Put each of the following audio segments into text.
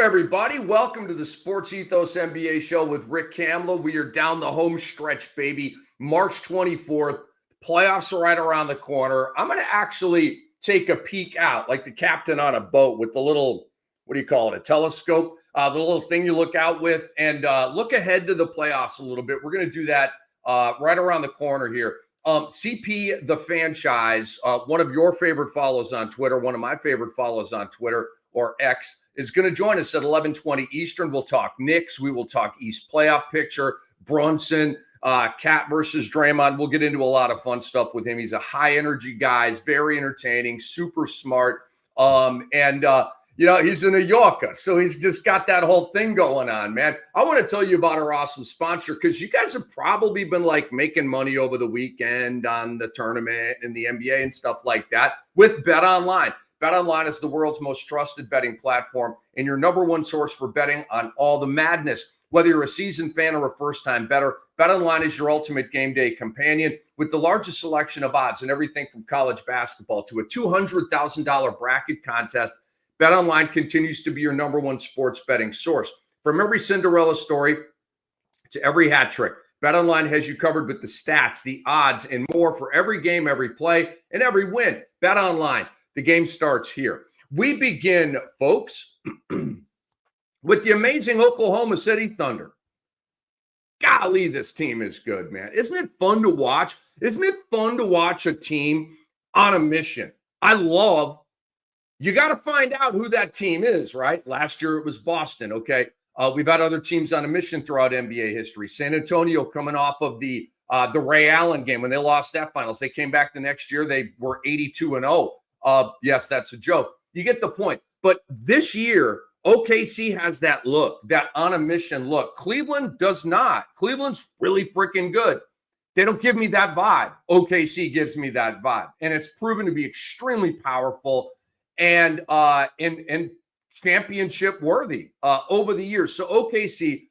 everybody? Welcome to the SportsEthos NBA show with Rick Kamla. We are down the home stretch, baby. March 24th. Playoffs are right around the corner. I'm going to actually take a peek out like the captain on a boat with the little, what do you call it, a telescope, the little thing you look out with, and look ahead to the playoffs a little bit. We're going to do that right around the corner here. CP the Fanchise, one of your favorite follows on Twitter, one of my favorite follows on Twitter, or X, is going to join us at 11:20 Eastern. We'll talk Knicks. We will talk East playoff picture, Brunson, Cat versus Draymond. We'll get into a lot of fun stuff with him. He's a high-energy guy. He's very entertaining, super smart, he's a New Yorker, so he's just got that whole thing going on, man. I want to tell you about our awesome sponsor because you guys have probably been like making money over the weekend on the tournament and the NBA and stuff like that with BetOnline. BetOnline is the world's most trusted betting platform and your number one source for betting on all the madness. Whether you're a seasoned fan or a first-time bettor, BetOnline is your ultimate game day companion with the largest selection of odds in everything from college basketball to a $200,000 bracket contest. BetOnline continues to be your number one sports betting source. From every Cinderella story to every hat trick, BetOnline has you covered with the stats, the odds, and more for every game, every play, and every win. BetOnline. The game starts here. We begin, folks, with the amazing Oklahoma City Thunder. Golly, this team is good, man. Isn't it fun to watch? Isn't it fun to watch a team on a mission? You got to find out who that team is, right? Last year it was Boston, okay? We've had other teams on a mission throughout NBA history. San Antonio coming off of the Ray Allen game when they lost that finals. They came back the next year. They were 82-0. Yes, that's a joke. You get the point. But this year, OKC has that look, that on a mission look. Cleveland does not. Cleveland's really freaking good. They don't give me that vibe. OKC gives me that vibe. And it's proven to be extremely powerful and championship worthy over the years. So OKC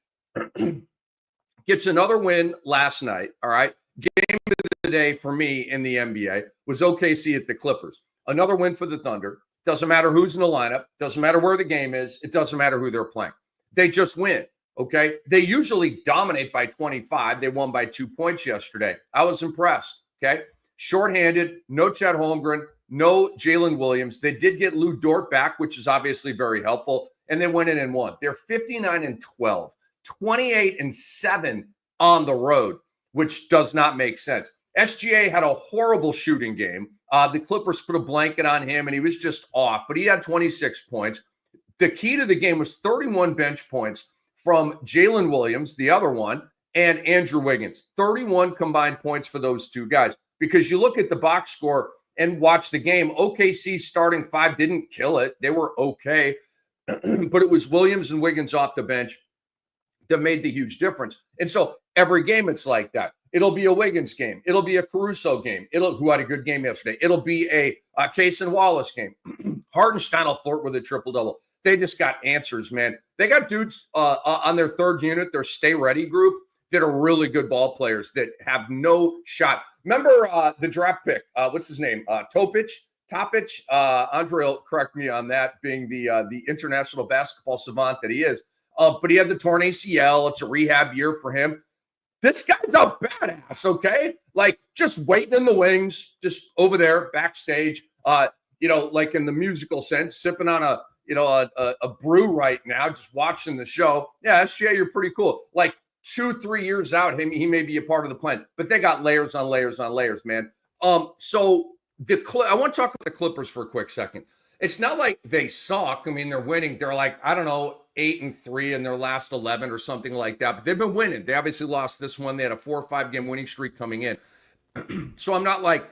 gets another win last night, all right? Game of the day for me in the NBA was OKC at the Clippers. Another win for the Thunder. Doesn't matter who's in the lineup. Doesn't matter where the game is. It doesn't matter who they're playing. They just win, okay? They usually dominate by 25. They won by 2 points yesterday. I was impressed, okay? Shorthanded, no Chet Holmgren, no Jalen Williams. They did get Lou Dort back, which is obviously very helpful, and they went in and won. They're 59-12, 28-7 on the road, which does not make sense. SGA had a horrible shooting game. The Clippers put a blanket on him, and he was just off, but he had 26 points. The key to the game was 31 bench points from Jalen Williams, the other one, and Andrew Wiggins. 31 combined points for those two guys. Because you look at the box score and watch the game, OKC's starting five didn't kill it. They were okay, but it was Williams and Wiggins off the bench that made the huge difference. And so every game it's like that. It'll be a Wiggins game. It'll be a Caruso game. Who had a good game yesterday. It'll be a Case and Wallace game. Hartenstein will flirt with a triple-double. They just got answers, man. They got dudes on their third unit, their stay ready group, that are really good ball players that have no shot. Remember the draft pick? What's his name? Topic. Andre will correct me on that, being the international basketball savant that he is. But he had the torn ACL. It's a rehab year for him. This guy's a badass, okay? Like, just waiting in the wings, just over there, backstage, like in the musical sense, sipping on a brew right now, just watching the show. Yeah, SGA, you're pretty cool. Like, 2-3 years out, he may be a part of the plan. But they got layers on layers on layers, man. So I want to talk about the Clippers for a quick second. It's not like they suck. I mean, they're winning. They're like, 8-3 in their last 11 or something like that. But they've been winning. They obviously lost this one. They had a 4 or 5 game winning streak coming in. So I'm not like,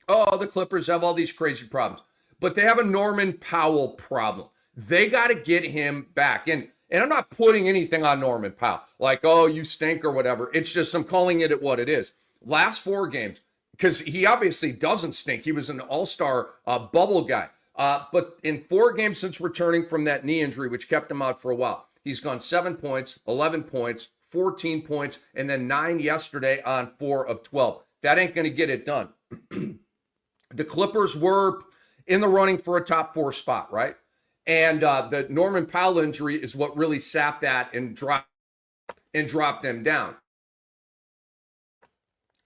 the Clippers have all these crazy problems. But they have a Norman Powell problem. They got to get him back. And I'm not putting anything on Norman Powell. Like, you stink or whatever. It's just I'm calling it at what it is. Last 4 games, because he obviously doesn't stink. He was an all-star bubble guy. But in 4 games since returning from that knee injury, which kept him out for a while, he's gone 7 points, 11 points, 14 points, and then 9 yesterday on 4 of 12. That ain't going to get it done. The Clippers were in the running for a top 4 spot, right? And the Norman Powell injury is what really sapped that and dropped them down.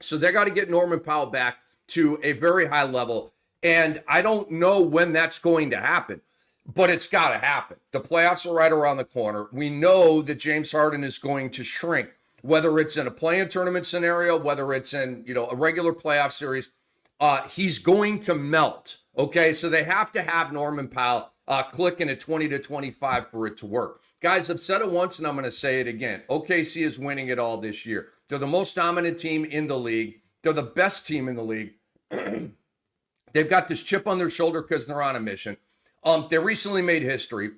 So they got to get Norman Powell back to a very high level. And I don't know when that's going to happen, but it's got to happen. The playoffs are right around the corner. We know that James Harden is going to shrink, whether it's in a play-in tournament scenario, whether it's in, a regular playoff series. He's going to melt. Okay, so they have to have Norman Powell clicking at 20 to 25 for it to work. Guys, I've said it once and I'm going to say it again. OKC is winning it all this year. They're the most dominant team in the league. They're the best team in the league. They've got this chip on their shoulder because they're on a mission. They recently made history,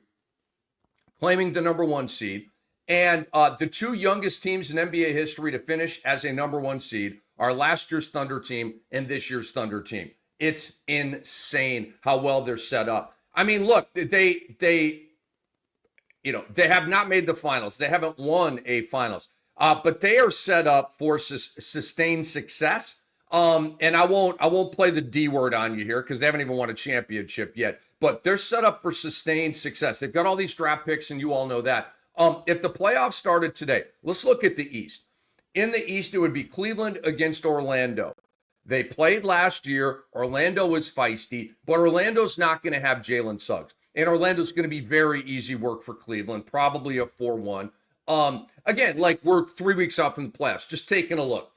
claiming the number 1 seed. And the 2 youngest teams in NBA history to finish as a number 1 seed are last year's Thunder team and this year's Thunder team. It's insane how well they're set up. I mean, look, they have not made the finals. They haven't won a finals, but they are set up for sustained success. And I won't play the D word on you here because they haven't even won a championship yet. But they're set up for sustained success. They've got all these draft picks, and you all know that. If the playoffs started today, let's look at the East. In the East, it would be Cleveland against Orlando. They played last year. Orlando was feisty, but Orlando's not going to have Jalen Suggs. And Orlando's going to be very easy work for Cleveland, probably a 4-1. Again, like we're 3 weeks out from the playoffs, just taking a look.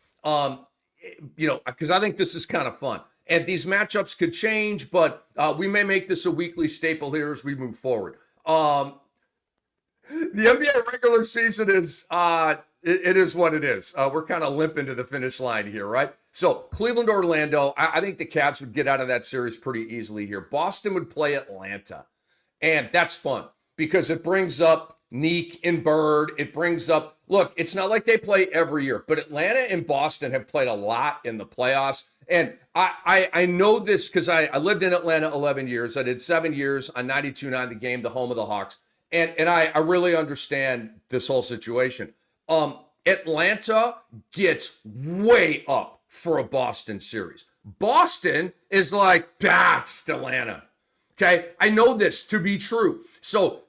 Because I think this is kind of fun. And these matchups could change, but we may make this a weekly staple here as we move forward. The NBA regular season is it is what it is. We're kind of limping to the finish line here, right? So Cleveland, Orlando, I think the Cavs would get out of that series pretty easily here. Boston would play Atlanta, and that's fun because it brings up Neek and Bird. It brings up, look, it's not like they play every year, but Atlanta and Boston have played a lot in the playoffs. And I know this because I lived in Atlanta 11 years. I did 7 years on 92.9 The Game, the home of the Hawks. And I really understand this whole situation. Atlanta gets way up for a Boston series. Boston is like, that's Atlanta. Okay, I know this to be true. So,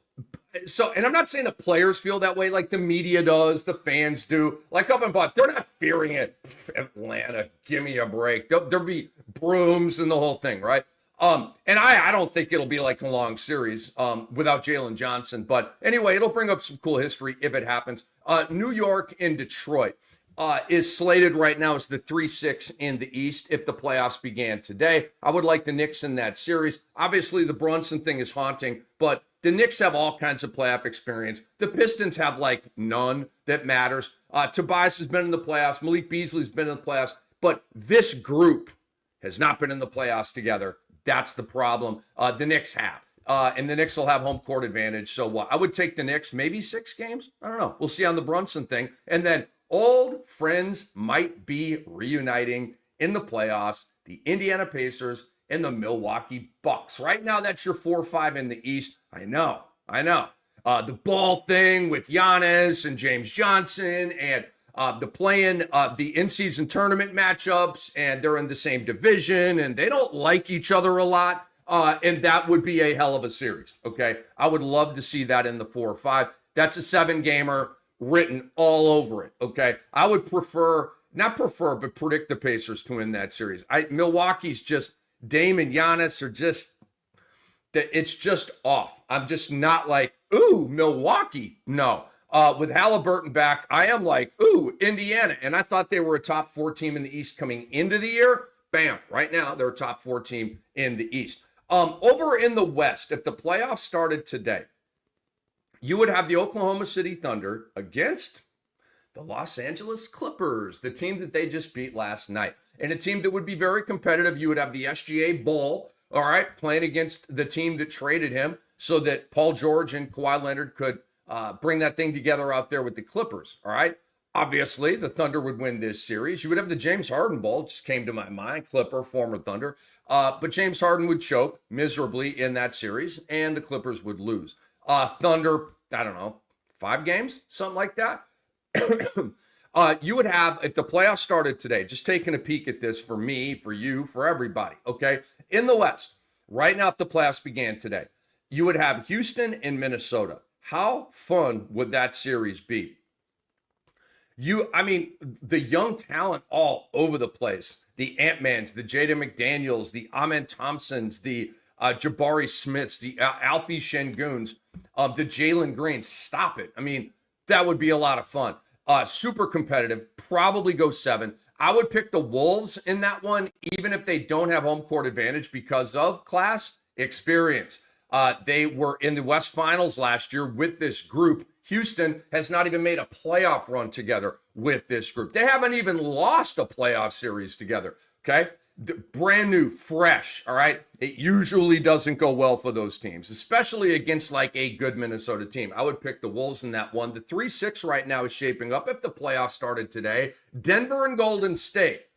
and I'm not saying the players feel that way like the media does, the fans do. Like up in Boston, they're not fearing it. Atlanta, give me a break. There'll be brooms and the whole thing, right? And I don't think it'll be like a long series without Jalen Johnson. But anyway, it'll bring up some cool history if it happens. New York and Detroit is slated right now as the 3-6 in the East if the playoffs began today. I would like the Knicks in that series. Obviously, the Brunson thing is haunting, but the Knicks have all kinds of playoff experience. The Pistons have like none that matters. Tobias has been in the playoffs. Malik Beasley's been in the playoffs. But this group has not been in the playoffs together. That's the problem. The Knicks have. And the Knicks will have home court advantage. So I would take the Knicks, maybe 6 games. I don't know. We'll see on the Brunson thing. And then old friends might be reuniting in the playoffs. The Indiana Pacers and the Milwaukee Bucks. Right now, that's your 4-5 in the East. I know. The ball thing with Giannis and James Johnson and the playing the in-season tournament matchups, and they're in the same division, and they don't like each other a lot, and that would be a hell of a series, okay? I would love to see that in the 4-5. That's a 7-gamer written all over it, okay? I would but predict the Pacers to win that series. Milwaukee's just, Dame and Giannis are just, it's just off. I'm just not like, ooh, Milwaukee. No. With Halliburton back, I am like, ooh, Indiana. And I thought they were a top 4 team in the East coming into the year. Bam. Right now, they're a top 4 team in the East. Over in the West, if the playoffs started today, you would have the Oklahoma City Thunder against the Los Angeles Clippers, the team that they just beat last night. And a team that would be very competitive. You would have the SGA Bull, all right, playing against the team that traded him so that Paul George and Kawhi Leonard could bring that thing together out there with the Clippers, all right? Obviously, the Thunder would win this series. You would have the James Harden Ball, just came to my mind, Clipper, former Thunder. But James Harden would choke miserably in that series, and the Clippers would lose. Thunder, I don't know, 5 games, something like that. You would have, if the playoffs started today, just taking a peek at this for me, for you, for everybody, okay? In the West, right now, if the playoffs began today, you would have Houston and Minnesota. How fun would that series be? The young talent all over the place. The Ant-Mans, the Jaden McDaniels, the Amen Thompsons, the Jabari Smiths, the Alpi Şengün's, the Jalen Greens. Stop it. I mean, that would be a lot of fun. Super competitive, probably go 7. I would pick the Wolves in that one, even if they don't have home court advantage because of class experience. They were in the West Finals last year with this group. Houston has not even made a playoff run together with this group. They haven't even lost a playoff series together, okay? Brand new, fresh, all right? It usually doesn't go well for those teams, especially against like a good Minnesota team. I would pick the Wolves in that one. The 3-6 right now is shaping up. If the playoffs started today, Denver and Golden State.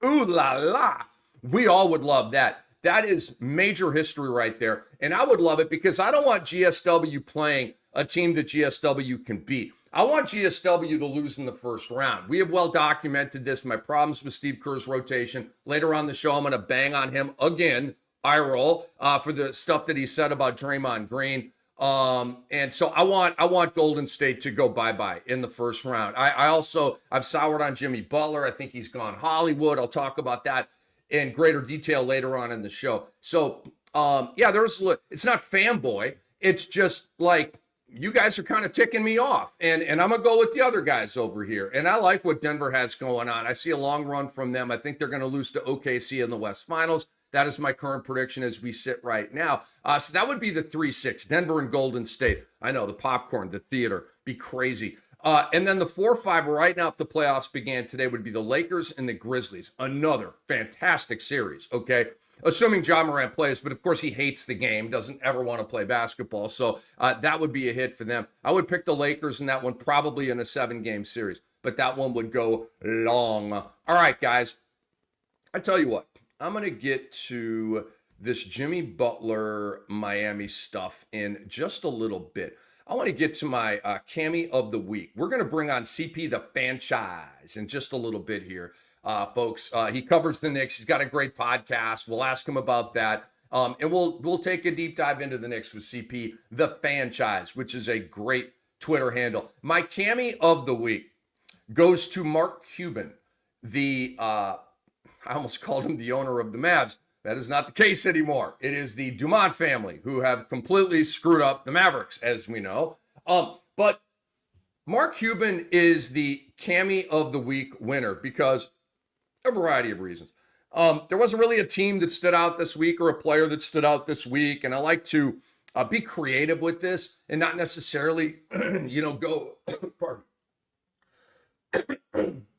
Ooh la la. We all would love that. That is major history right there. And I would love it because I don't want GSW playing a team that GSW can beat. I want GSW to lose in the first round. We have well documented this, my problems with Steve Kerr's rotation. Later on the show, I'm going to bang on him again, eye roll, for the stuff that he said about Draymond Green. And so I want Golden State to go bye-bye in the first round. I've soured on Jimmy Butler. I think he's gone Hollywood. I'll talk about that in greater detail later on in the show. So, it's not fanboy. It's just like, you guys are kind of ticking me off. And I'm going to go with the other guys over here. And I like what Denver has going on. I see a long run from them. I think they're going to lose to OKC in the West Finals. That is my current prediction as we sit right now. So that would be the 3-6, Denver and Golden State. I know, the popcorn, the theater, be crazy. And then the 4-5 right now, if the playoffs began today, would be the Lakers and the Grizzlies. Another fantastic series, okay? Assuming Ja Morant plays, but of course he hates the game, doesn't ever want to play basketball. So that would be a hit for them. I would pick the Lakers in that one, probably in a 7-game series, but that one would go long. All right, guys, I tell you what, I'm going to get to this Jimmy Butler Miami stuff in just a little bit. I want to get to my Cammy of the week. We're going to bring on CP the Fanchise in just a little bit here. Folks, he covers the Knicks. He's got a great podcast. We'll ask him about that. And we'll take a deep dive into the Knicks with CP, the Fanchise, which is a great Twitter handle. My Cammy of the week goes to Mark Cuban, I almost called him the owner of the Mavs. That is not the case anymore. It is the Dumont family who have completely screwed up the Mavericks, as we know. But Mark Cuban is the Cammy of the week winner because a variety of reasons. There wasn't really a team that stood out this week or a player that stood out this week. And I like to be creative with this and not necessarily, go,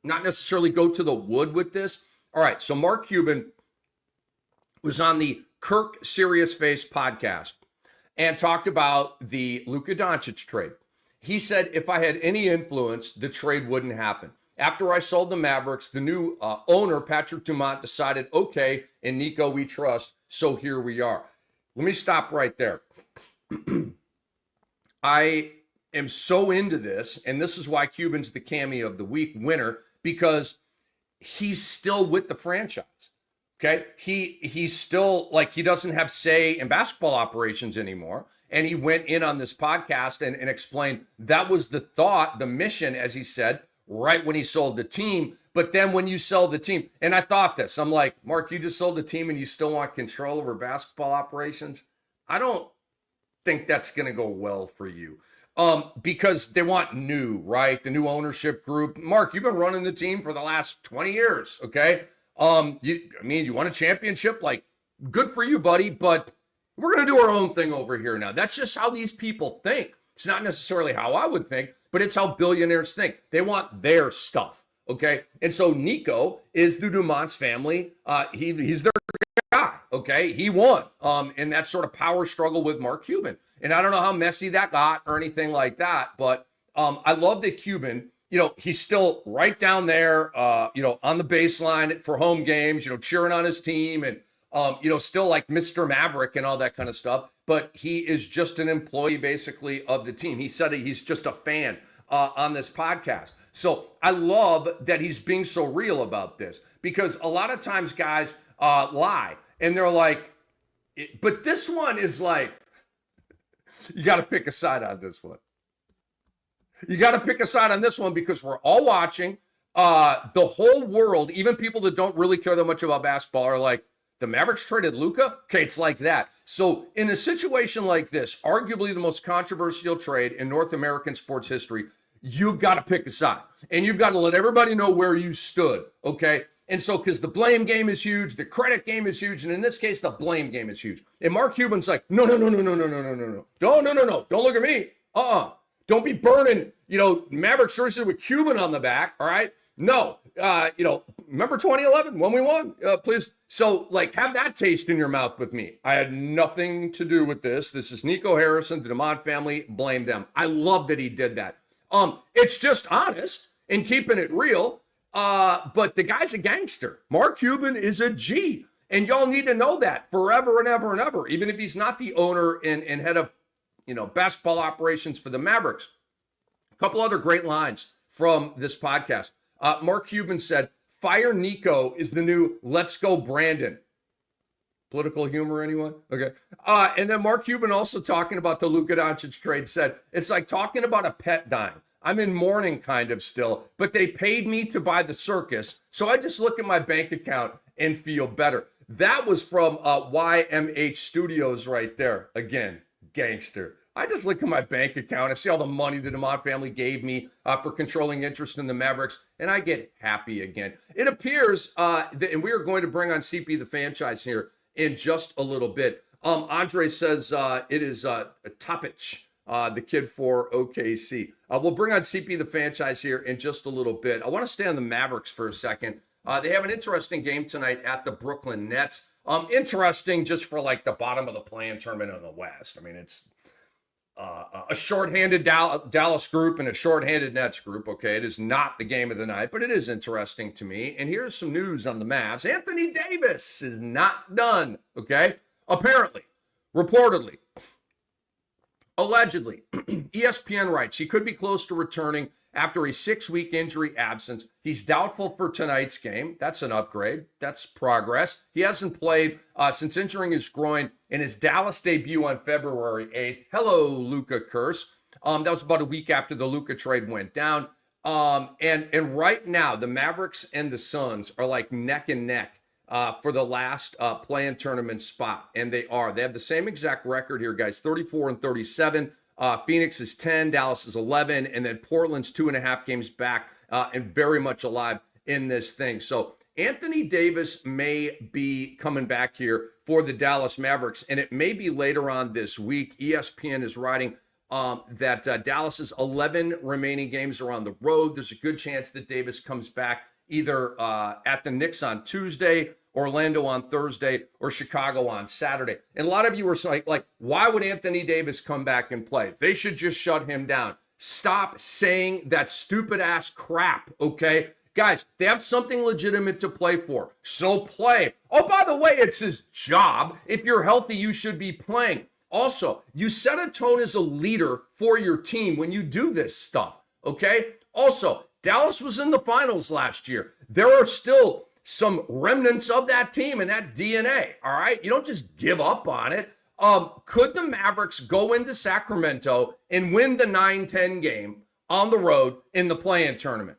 not necessarily go to the wood with this. All right. So Mark Cuban was on the Kirk Serious Face podcast and talked about the Luka Doncic trade. He said, if I had any influence, the trade wouldn't happen. After I sold the Mavericks, the new owner, Patrick Dumont, decided, okay, in Nico we trust, so here we are. Let me stop right there. I am so into this, and this is why Cuban's the Cammy of the week winner, because he's still with the franchise. Okay, he's still like, he doesn't have say in basketball operations anymore. And he went in on this podcast and explained that was the thought, the mission, as he said, right when he sold the team. But then when you sell the team, and I thought this, I'm like, Mark, you just sold the team and you still want control over basketball operations? I don't think that's going to go well for you. Because they want new, right? The new ownership group. Mark, you've been running the team for the last 20 years, okay? You want a championship? Like, good for you, buddy, but we're going to do our own thing over here now. That's just how these people think. It's not necessarily how I would think, but it's how billionaires think. They want their stuff, okay? And so Nico is the Dumont's family. He's their guy, okay? He won in that sort of power struggle with Mark Cuban. And I don't know how messy that got or anything like that, but I love that Cuban, he's still right down there, on the baseline for home games, cheering on his team and, still like Mr. Maverick and all that kind of stuff. But he is just an employee, basically, of the team. He said he's just a fan on this podcast. So I love that he's being so real about this, because a lot of times guys lie and they're like, but this one is like, You got to pick a side on this one. You got to pick a side on this one because we're all watching. The whole world, even people that don't really care that much about basketball, are like, the Mavericks traded Luka? Okay, it's like that. So in a situation like this, arguably the most controversial trade in North American sports history, you've got to pick a side. And you've got to let everybody know where you stood, okay? And so, because the blame game is huge, the credit game is huge, and in this case, the blame game is huge. And Mark Cuban's like, no. Don't look at me. Don't be burning, Mavericks jerseys with Cuban on the back, all right? No, remember 2011 when we won? Please. So, have that taste in your mouth with me. I had nothing to do with this. This is Nico Harrison, the DeMond family. Blame them. I love that he did that. It's just honest and keeping it real. But the guy's a gangster. Mark Cuban is a G. And y'all need to know that forever and ever and ever, even if he's not the owner and head of, basketball operations for the Mavericks. A couple other great lines from this podcast. Mark Cuban said, "Fire Nico is the new let's go Brandon." Political humor, anyone? Okay. And then Mark Cuban also talking about the Luka Doncic trade said, it's like talking about a pet dying. I'm in mourning kind of still, but they paid me to buy the circus, so I just look at my bank account and feel better. That was from YMH Studios right there. Again, gangster. I just look at my bank account. I see all the money the DeMond family gave me for controlling interest in the Mavericks, and I get happy again. It appears and we are going to bring on CP the Fanchise here in just a little bit. Andre says it is Topic, the kid for OKC. We'll bring on CP the Fanchise here in just a little bit. I want to stay on the Mavericks for a second. They have an interesting game tonight at the Brooklyn Nets. Interesting just for the bottom of the play-in tournament in the West. I mean, it's a shorthanded Dallas group and a shorthanded Nets group. Okay, it is not the game of the night, but it is interesting to me. And here's some news on the Mavs. Anthony Davis is not done. Okay, apparently, reportedly, allegedly, ESPN writes he could be close to returning after a 6-week injury absence. He's doubtful for tonight's game. That's an upgrade. That's progress. He hasn't played since injuring his groin in his Dallas debut on February 8th. Hello, Luka curse. That was about a week after the Luka trade went down. And right now, the Mavericks and the Suns are like neck and neck for the last play-in tournament spot. And they are. They have the same exact record here, guys, 34-37. Phoenix is 10, Dallas is 11, and then Portland's 2.5 games back and very much alive in this thing. So Anthony Davis may be coming back here for the Dallas Mavericks, and it may be later on this week. ESPN is writing that Dallas's 11 remaining games are on the road. There's a good chance that Davis comes back either at the Knicks on Tuesday, Orlando on Thursday, or Chicago on Saturday. And a lot of you are like, why would Anthony Davis come back and play? They should just shut him down. Stop saying that stupid ass crap, okay? Guys, they have something legitimate to play for, so play. Oh, by the way, it's his job. If you're healthy, you should be playing. Also, you set a tone as a leader for your team when you do this stuff, okay? Also, Dallas was in the finals last year. There are still some remnants of that team and that DNA, all right? You don't just give up on it. Could the Mavericks go into Sacramento and win the 9-10 game on the road in the play-in tournament?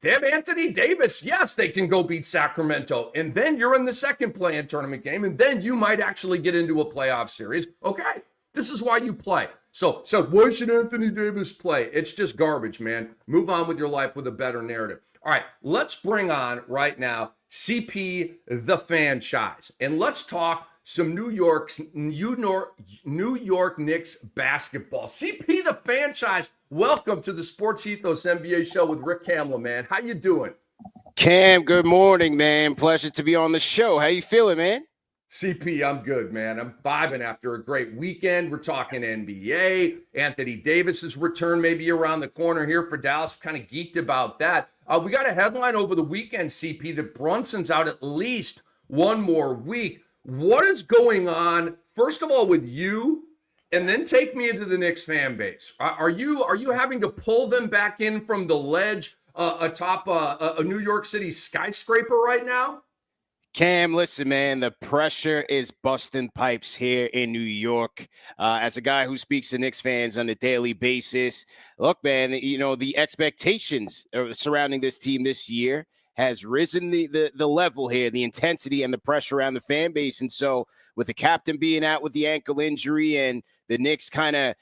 They have Anthony Davis. Yes, they can go beat Sacramento. And then you're in the second play-in tournament game, and then you might actually get into a playoff series. Okay, this is why you play. So why should Anthony Davis play? It's just garbage, man. Move on with your life with a better narrative. All right, let's bring on right now CP the Fanchise, and let's talk some New York Knicks basketball. CP the Fanchise, welcome to the SportsEthos NBA show with Rick Kamla, man. How you doing? Cam, good morning, man. Pleasure to be on the show. How you feeling, man? CP, I'm good, man. I'm vibing after a great weekend. We're talking NBA. Anthony Davis's return maybe around the corner here for Dallas. Kind of geeked about that. We got a headline over the weekend, CP, that Brunson's out at least one more week. What is going on, first of all, with you, and then take me into the Knicks fan base? Are you having to pull them back in from the ledge atop a New York City skyscraper right now? Cam, listen, man, the pressure is busting pipes here in New York. As a guy who speaks to Knicks fans on a daily basis, look, man, the expectations surrounding this team this year has risen the level here, the intensity and the pressure around the fan base. And so with the captain being out with the ankle injury and the Knicks kind of,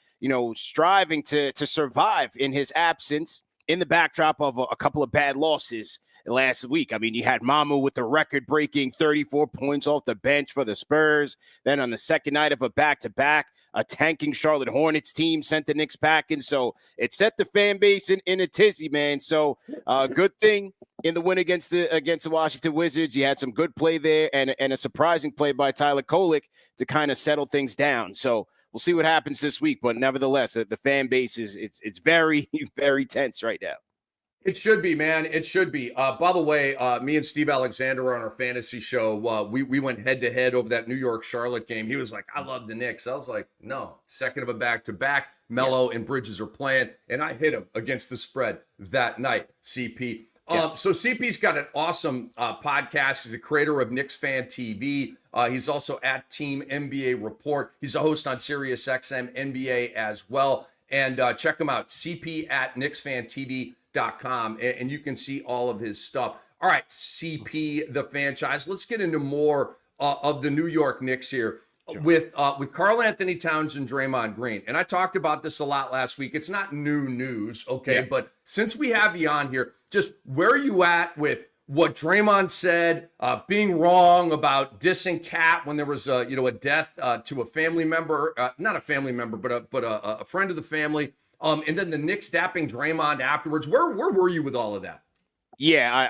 striving to survive in his absence in the backdrop of a couple of bad losses last week. I mean, you had Mamu with the record-breaking 34 points off the bench for the Spurs. Then on the second night of a back-to-back, a tanking Charlotte Hornets team sent the Knicks packing. So it set the fan base in a tizzy, man. So good thing in the win against the Washington Wizards. You had some good play there and a surprising play by Tyler Kolek to kind of settle things down. So we'll see what happens this week. But nevertheless, the fan base it's very, very tense right now. It should be, man. It should be. By the way, me and Steve Alexander on our fantasy show, we went head-to-head over that New York-Charlotte game. He was like, I love the Knicks. I was like, no. Second of a back-to-back. Melo and Bridges are playing, and I hit him against the spread that night, CP. So CP's got an awesome podcast. He's the creator of Knicks Fan TV. He's also at Team NBA Report. He's a host on SiriusXM NBA as well. And check him out, CP at KnicksFanTV.com, and you can see all of his stuff. All right, CP, the franchise. Let's get into more of the New York Knicks here. Sure. With Karl Anthony Towns and Draymond Green. And I talked about this a lot last week. It's not new news, okay? Yeah. But since we have you on here, just where are you at with what Draymond said, being wrong about dissing Cat when there was a death to a family member, not a family member, but a friend of the family, and then the Knicks dapping Draymond afterwards. Where were you with all of that? Yeah,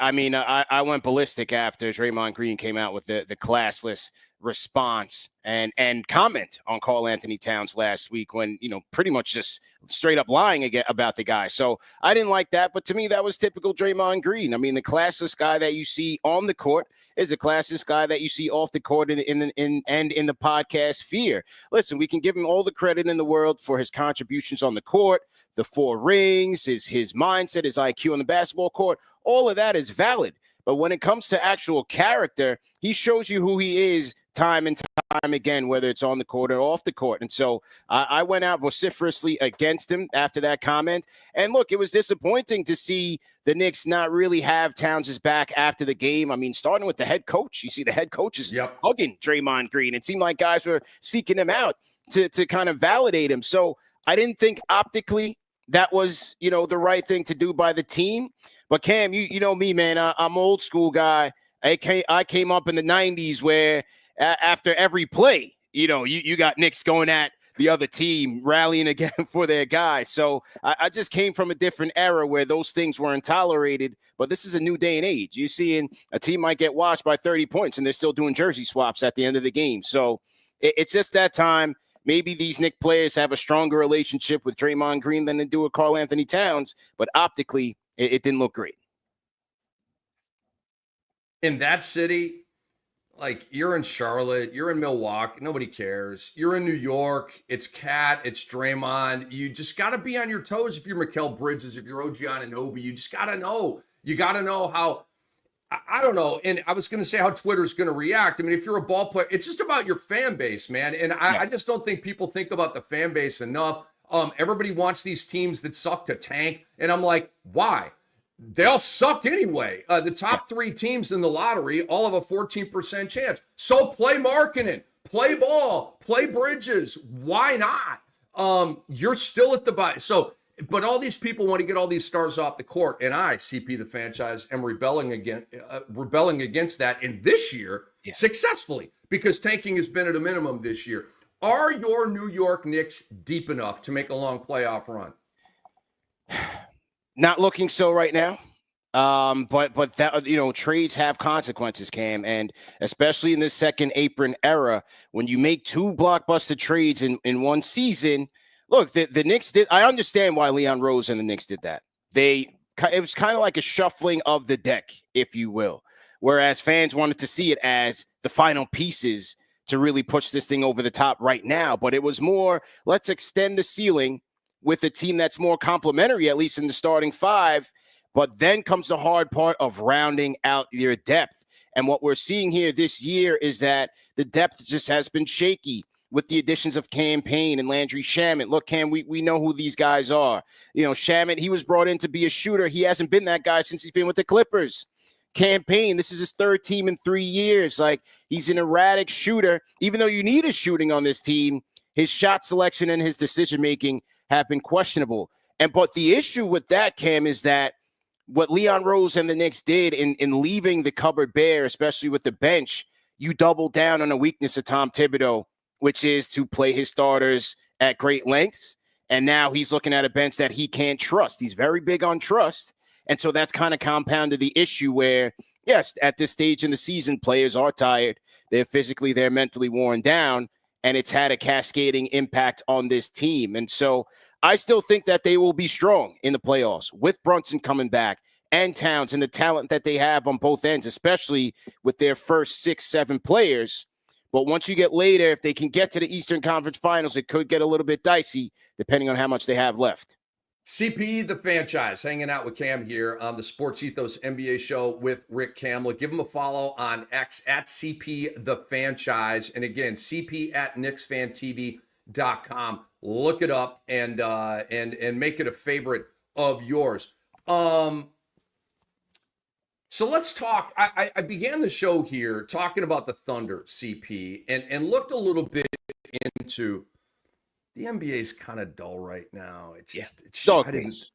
I went ballistic after Draymond Green came out with the classless response and comment on Karl Anthony Towns last week when, pretty much just straight up lying again about the guy. So I didn't like that. But to me, that was typical Draymond Green. I mean, the classless guy that you see on the court is a classless guy that you see off the court in the podcast sphere. Listen, we can give him all the credit in the world for his contributions on the court, the 4 rings, his mindset, his IQ on the basketball court. All of that is valid. But when it comes to actual character, he shows you who he is time and time again, whether it's on the court or off the court. And so I went out vociferously against him after that comment. And look, it was disappointing to see the Knicks not really have Towns' back after the game. I mean, starting with the head coach. You see the head coach is hugging Draymond Green. It seemed like guys were seeking him out to kind of validate him. So I didn't think optically that was, the right thing to do by the team. But Cam, you know me, man. I'm an old school guy. I came up in the 90s where after every play, you got Knicks going at the other team, rallying again for their guys. So I just came from a different era where those things weren't tolerated. But this is a new day and age. You're seeing a team might get watched by 30 points, and they're still doing jersey swaps at the end of the game. So it's just that time. Maybe these Knicks players have a stronger relationship with Draymond Green than they do with Karl Anthony Towns. But optically, it didn't look great. In that city, like you're in Charlotte, you're in Milwaukee, nobody cares. You're in New York, it's Cat, it's Draymond. You just got to be on your toes if you're Mikal Bridges, if you're OG Anunoby. You just got to know. You got to know how, I don't know. And I was going to say how Twitter's going to react. I mean, if you're a ball player, it's just about your fan base, man. And I just don't think people think about the fan base enough. Everybody wants these teams that suck to tank. And I'm like, why? They'll suck anyway. The top 3 teams in the lottery all have a 14% chance. So play Markkanen, play Ball, play Bridges. Why not? You're still at the bye. So, but all these people want to get all these stars off the court. And I, CP the franchise, am rebelling against that. And this year, successfully, because tanking has been at a minimum this year. Are your New York Knicks deep enough to make a long playoff run? Not looking so right now. But that, trades have consequences, Cam, and especially in this second apron era, when you make 2 blockbuster trades in one season. Look, the Knicks did. I understand why Leon Rose and the Knicks did that. It was kind of like a shuffling of the deck, if you will, whereas fans wanted to see it as the final pieces to really push this thing over the top right now. But it was more, let's extend the ceiling with a team that's more complementary, at least in the starting 5. But then comes the hard part of rounding out your depth. And what we're seeing here this year is that the depth just has been shaky with the additions of Cam Payne and Landry Shamet. Look, Cam, we know who these guys are. You know, Shamet, he was brought in to be a shooter. He hasn't been that guy since he's been with the Clippers. Cam Payne, this is his third team in 3 years. Like, he's an erratic shooter. Even though you need a shooting on this team, his shot selection and his decision-making have been questionable. But the issue with that, Cam, is that what Leon Rose and the Knicks did in leaving the cupboard bare, especially with the bench, you doubled down on a weakness of Tom Thibodeau, which is to play his starters at great lengths. And now he's looking at a bench that he can't trust. He's very big on trust. And so that's kind of compounded the issue where, yes, at this stage in the season, players are tired. They're physically, they're mentally worn down. And it's had a cascading impact on this team. And so I still think that they will be strong in the playoffs with Brunson coming back and Towns and the talent that they have on both ends, especially with their first 6-7 players. But once you get later, if they can get to the Eastern Conference Finals, it could get a little bit dicey depending on how much they have left. CP, the Fanchise, hanging out with Cam here on the Sports Ethos NBA show with Rick Kamla. Give him a follow on X at CP, the Fanchise. And again, CP at KnicksFanTV.com. Look it up and make it a favorite of yours. So let's talk. I began the show here talking about the Thunder, CP, and looked a little bit into the NBA is kind of dull right now. It's I didn't say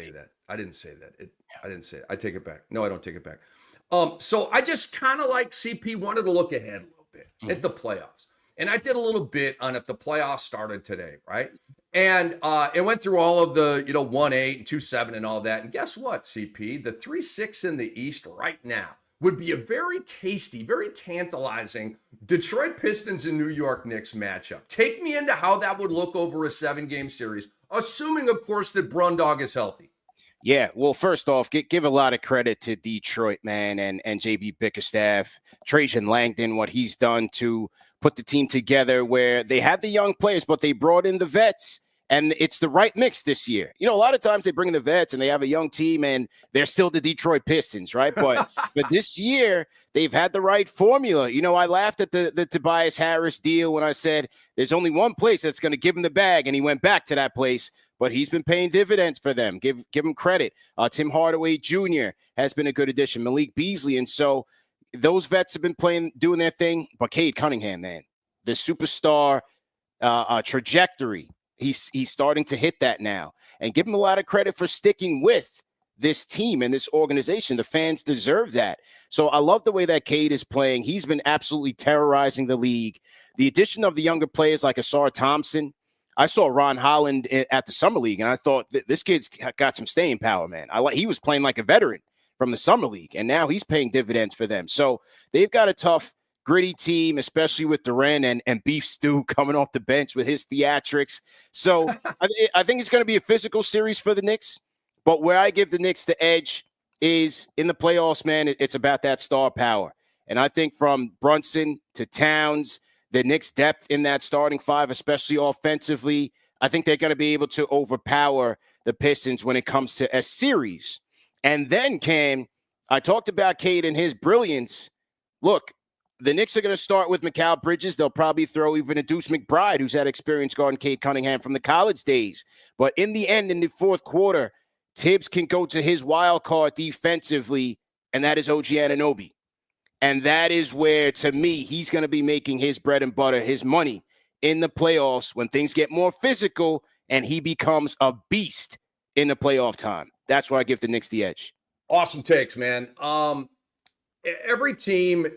that. I didn't say that. I didn't say it. I take it back. No, I don't take it back. So I just kind of like CP wanted to look ahead a little bit at the playoffs. And I did a little bit on if the playoffs started today, right? And it went through all of the, 1-8 and 2-7 and all that. And guess what, CP? The 3-6 in the East right now would be a very tasty, very tantalizing Detroit Pistons and New York Knicks matchup. Take me into how that would look over a 7-game series, assuming, of course, that Brundog is healthy. Yeah, well, first off, give a lot of credit to Detroit, man, and JB Bickerstaff, Trajan Langdon, what he's done to put the team together where they had the young players, but they brought in the vets. And it's the right mix this year. A lot of times they bring in the vets and they have a young team and they're still the Detroit Pistons, right? But this year they've had the right formula. I laughed at the Tobias Harris deal when I said there's only one place that's going to give him the bag, and he went back to that place. But he's been paying dividends for them. Give him credit. Tim Hardaway Jr. has been a good addition. Malik Beasley. And so those vets have been doing their thing. But Cade Cunningham, man, the superstar trajectory. He's starting to hit that now, and give him a lot of credit for sticking with this team and this organization. The fans deserve that. So I love the way that Cade is playing. He's been absolutely terrorizing the league. The addition of the younger players like Asar Thompson. I saw Ron Holland at the Summer League, and I thought this kid's got some staying power, man. He was playing like a veteran from the Summer League, and now he's paying dividends for them. So they've got a tough, gritty team, especially with Duran and Beef Stew coming off the bench with his theatrics. So I think it's going to be a physical series for the Knicks. But where I give the Knicks the edge is in the playoffs, man. It's about that star power. And I think from Brunson to Towns, the Knicks' depth in that starting five, especially offensively, I think they're going to be able to overpower the Pistons when it comes to a series. And then, Cam, I talked about Cade and his brilliance. Look, the Knicks are going to start with Mikal Bridges. They'll probably throw even a Deuce McBride, who's had experience guarding Cade Cunningham from the college days. But in the end, in the fourth quarter, Tibbs can go to his wild card defensively, and that is OG Anunoby. And that is where, to me, he's going to be making his bread and butter, his money in the playoffs when things get more physical and he becomes a beast in the playoff time. That's why I give the Knicks the edge. Awesome takes, man. Every team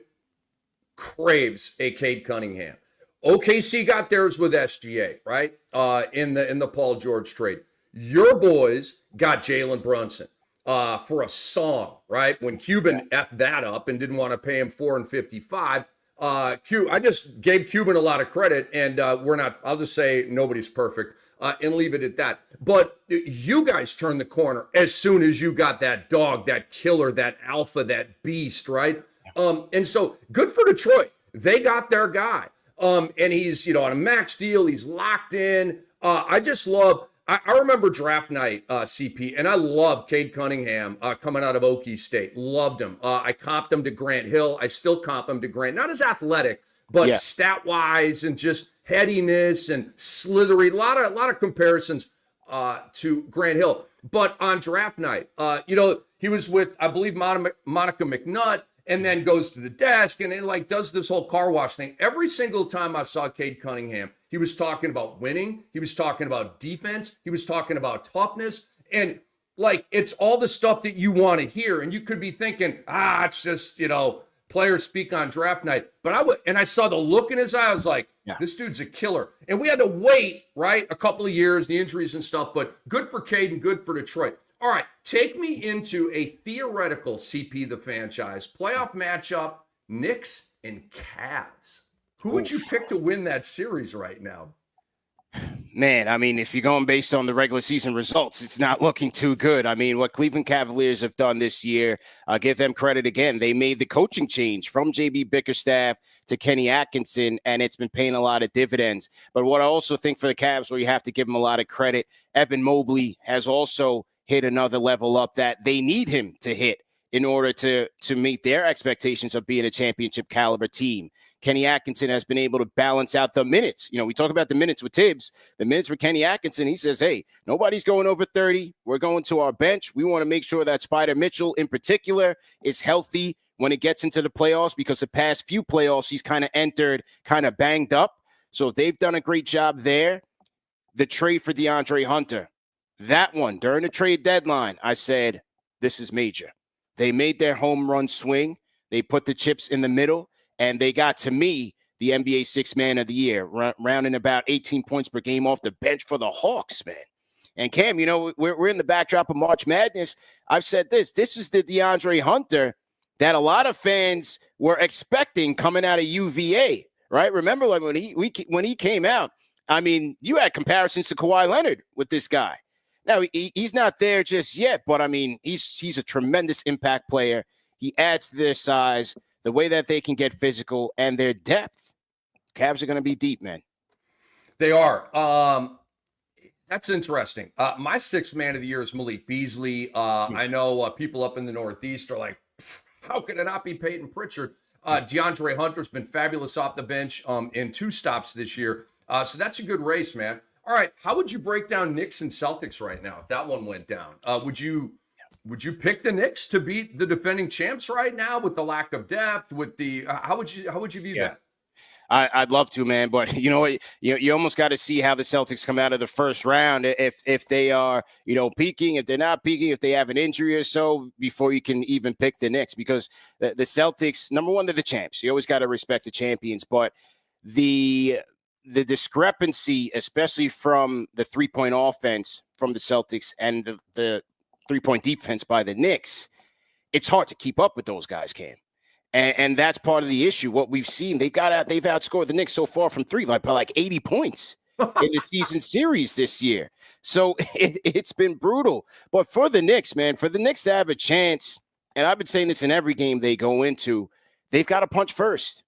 craves a Cade Cunningham. OKC got theirs with SGA, right? In the Paul George trade. Your boys got Jalen Brunson for a song, right? When Cuban effed that up and didn't want to pay him $4 and $55. I just gave Cuban a lot of credit, and I'll just say nobody's perfect and leave it at that. But you guys turned the corner as soon as you got that dog, that killer, that alpha, that beast, right? And so good for Detroit. They got their guy. And he's, on a max deal. He's locked in. I just love I remember draft night, CP, and I loved Cade Cunningham coming out of Okie State. Loved him. I comped him to Grant Hill. I still comp him to Grant. Not as athletic, but Yeah. stat-wise and just headiness and slithery. A lot of comparisons to Grant Hill. But on draft night, he was with, I believe, Monica McNutt, and then goes to the desk and it like does this whole car wash thing. Every single time I saw Cade Cunningham, he was talking about winning. He was talking about defense. He was talking about toughness. And like, it's all the stuff that you want to hear. And you could be thinking, it's just, players speak on draft night. But I saw the look in his eye. I was like, This dude's a killer. And we had to wait, right? A couple of years, the injuries and stuff, but good for Cade and good for Detroit. All right, take me into a theoretical CP the Fanchise playoff matchup, Knicks and Cavs. Who would you pick to win that series right now? Man, I mean, if you're going based on the regular season results, it's not looking too good. I mean, what Cleveland Cavaliers have done this year, I'll give them credit again. They made the coaching change from J.B. Bickerstaff to Kenny Atkinson, and it's been paying a lot of dividends. But what I also think for the Cavs, where you have to give them a lot of credit, Evan Mobley has also hit another level up that they need him to hit in order to meet their expectations of being a championship caliber team. Kenny Atkinson has been able to balance out the minutes. We talk about the minutes with Tibbs, the minutes for Kenny Atkinson. He says, hey, nobody's going over 30. We're going to our bench. We want to make sure that Spider Mitchell in particular is healthy when it gets into the playoffs, because the past few playoffs, he's kind of entered kind of banged up. So they've done a great job there. The trade for DeAndre Hunter, that one during the trade deadline, I said, this is major. They made their home run swing. They put the chips in the middle, and they got, to me, the NBA Sixth Man of the Year, rounding about 18 points per game off the bench for the Hawks, man. And Cam, we're in the backdrop of March Madness. I've said this is the DeAndre Hunter that a lot of fans were expecting coming out of UVA, right? Remember, like when he came out, I mean, you had comparisons to Kawhi Leonard with this guy. Now, he's not there just yet, but I mean, he's a tremendous impact player. He adds to their size, the way that they can get physical, and their depth. Cavs are going to be deep, man. They are. That's interesting. My sixth man of the year is Malik Beasley. I know people up in the Northeast are like, how could it not be Peyton Pritchard? DeAndre Hunter's been fabulous off the bench in 2 stops this year. So that's a good race, man. All right, how would you break down Knicks and Celtics right now if that one went down? Would you pick the Knicks to beat the defending champs right now with the lack of depth? With the how would you view that? I'd love to, man, but you know what? You almost got to see how the Celtics come out of the first round. If they are, peaking, if they're not peaking, if they have an injury or so, before you can even pick the Knicks, because the Celtics, number one, they're the champs. You always got to respect the champions, but the discrepancy, especially from the 3-point offense from the Celtics and the 3-point defense by the Knicks, it's hard to keep up with those guys, Cam. And that's part of the issue. What we've seen, they've outscored the Knicks so far from 3 by 80 points in the season series this year. So it's been brutal. But for the Knicks, man, for the Knicks to have a chance, and I've been saying this in every game they go into, they've got to punch first.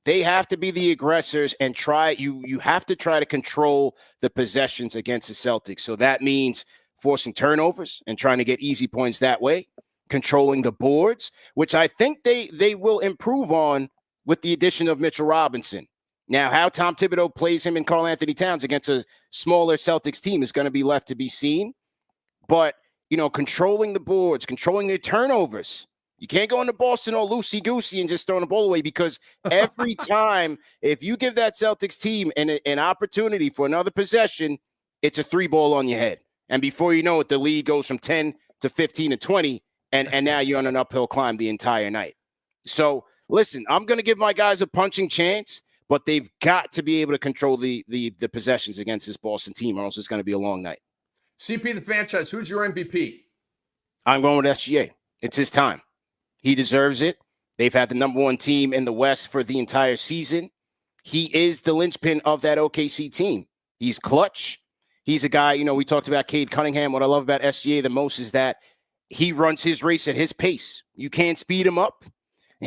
They have to be the aggressors and try. You have to try to control the possessions against the Celtics. So that means forcing turnovers and trying to get easy points that way, controlling the boards, which I think they will improve on with the addition of Mitchell Robinson. Now, how Tom Thibodeau plays him and Karl Anthony Towns against a smaller Celtics team is going to be left to be seen. But, controlling the boards, controlling the turnovers. You can't go into Boston all loosey-goosey and just throw the ball away, because every time, if you give that Celtics team an opportunity for another possession, it's a 3-ball on your head. And before you know it, the lead goes from 10 to 15 to 20, and now you're on an uphill climb the entire night. So, listen, I'm going to give my guys a punching chance, but they've got to be able to control the possessions against this Boston team, or else it's going to be a long night. CP the Fanchise, who's your MVP? I'm going with SGA. It's his time. He deserves it. They've had the number 1 team in the West for the entire season. He is the linchpin of that OKC team. He's clutch. He's a guy, we talked about Cade Cunningham. What I love about SGA the most is that he runs his race at his pace. You can't speed him up.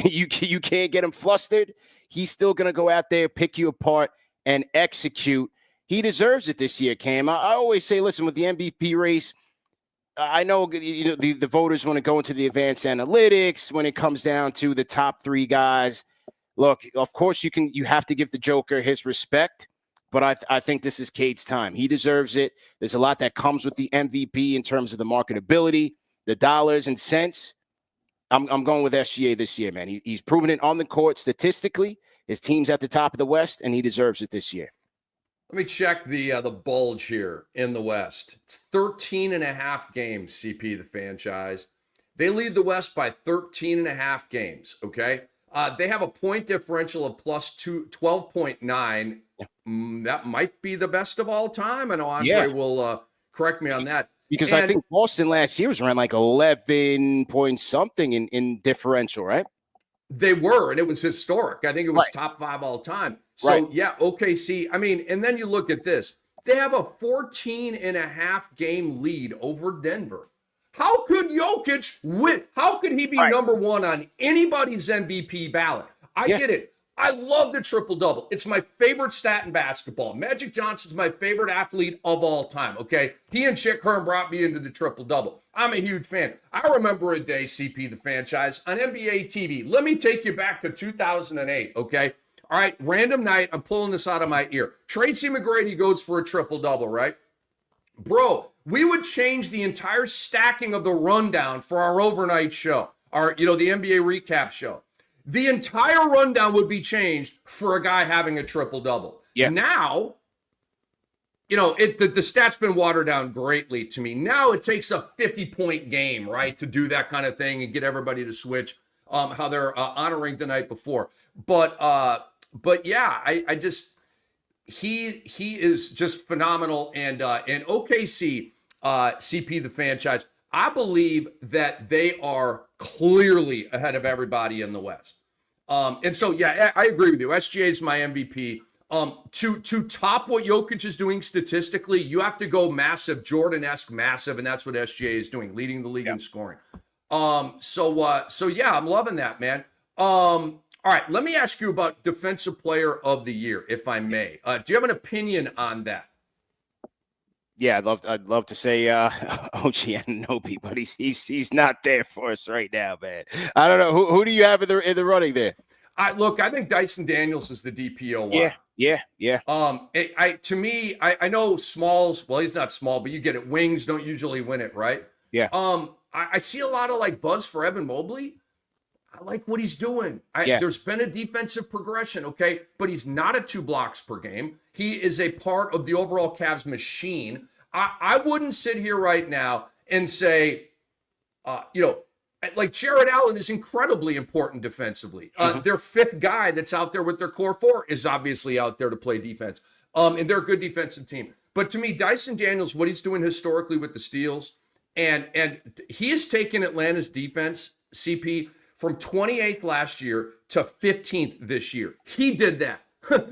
You can't get him flustered. He's still going to go out there, pick you apart, and execute. he deserves it this year, Cam. I always say, listen, with the MVP race, I know the voters want to go into the advanced analytics when it comes down to the top 3 guys. Look, of course you have to give the Joker his respect, but I think this is Cade's time. He deserves it. There's a lot that comes with the MVP in terms of the marketability, the dollars and cents. I'm going with SGA this year, man. He's proven it on the court statistically. His team's at the top of the West, and he deserves it this year. Let me check the bulge here in the West. It's 13.5 games, CP, the franchise. They lead the West by 13.5 games, okay? They have a point differential of plus 12.9. That might be the best of all time. I know Andre will correct me on that. Because I think Boston last year was around like 11 point something in differential, right? They were, and it was historic. I think it was top 5 all time. So, yeah, OKC. I mean, and then you look at this. They have a 14.5 game lead over Denver. How could Jokic win? How could he be number 1 on anybody's MVP ballot? I get it. I love the triple-double. It's my favorite stat in basketball. Magic Johnson's my favorite athlete of all time, okay? He and Chick Hearn brought me into the triple-double. I'm a huge fan. I remember a day, CP, the franchise, on NBA TV. Let me take you back to 2008, okay? All right, random night. I'm pulling this out of my ear. Tracy McGrady goes for a triple-double, right? Bro, we would change the entire stacking of the rundown for our overnight show, the NBA recap show. The entire rundown would be changed for a guy having a triple-double. Yeah. Now, the stat's been watered down greatly to me. Now it takes a 50-point game, right, to do that kind of thing and get everybody to switch how they're honoring the night before. But yeah, I just he is just phenomenal. And OKC, CP, the franchise, I believe that they are clearly ahead of everybody in the West. And so, yeah, I agree with you. SGA is my MVP. To top what Jokic is doing statistically, you have to go massive, Jordan-esque massive, and that's what SGA is doing, leading the league in scoring. So yeah, I'm loving that, man. All right, let me ask you about Defensive Player of the Year, if I may. Do you have an opinion on that? Yeah, I'd love to say OG Anunoby, but he's not there for us right now, man. I don't know who do you have in the running there. I think Dyson Daniels is the DPOY. Yeah. To me, I know Smalls. Well, he's not small, but you get it. Wings don't usually win it, right? Yeah. I see a lot of buzz for Evan Mobley. I like what he's doing. There's been a defensive progression, okay, but he's not at 2 blocks per game. He is a part of the overall Cavs machine. I wouldn't sit here right now and say, Jared Allen is incredibly important defensively. Their 5th guy that's out there with their core 4 is obviously out there to play defense. And they're a good defensive team. But to me, Dyson Daniels, what he's doing historically with the steals, and he has taken Atlanta's defense, CP, from 28th last year to 15th this year. He did that.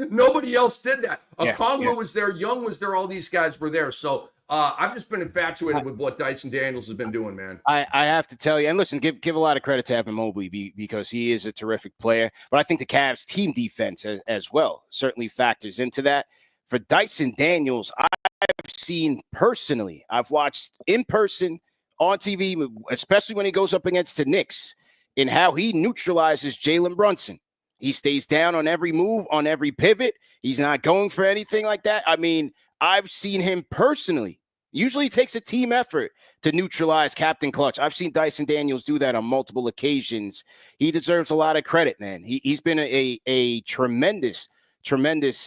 Nobody else did that. Kamla was there. Young was there. All these guys were there. So I've just been infatuated with what Dyson Daniels has been doing, man. I have to tell you, and listen, give a lot of credit to Evan Mobley because he is a terrific player. But I think the Cavs' team defense as well certainly factors into that. For Dyson Daniels, I've seen personally, I've watched in person on TV, especially when he goes up against the Knicks, in how he neutralizes Jalen Brunson. He stays down on every move, on every pivot. He's not going for anything like that. I mean, I've seen him personally. Usually it takes a team effort to neutralize Captain Clutch. I've seen Dyson Daniels do that on multiple occasions. He deserves a lot of credit, man. He's been a tremendous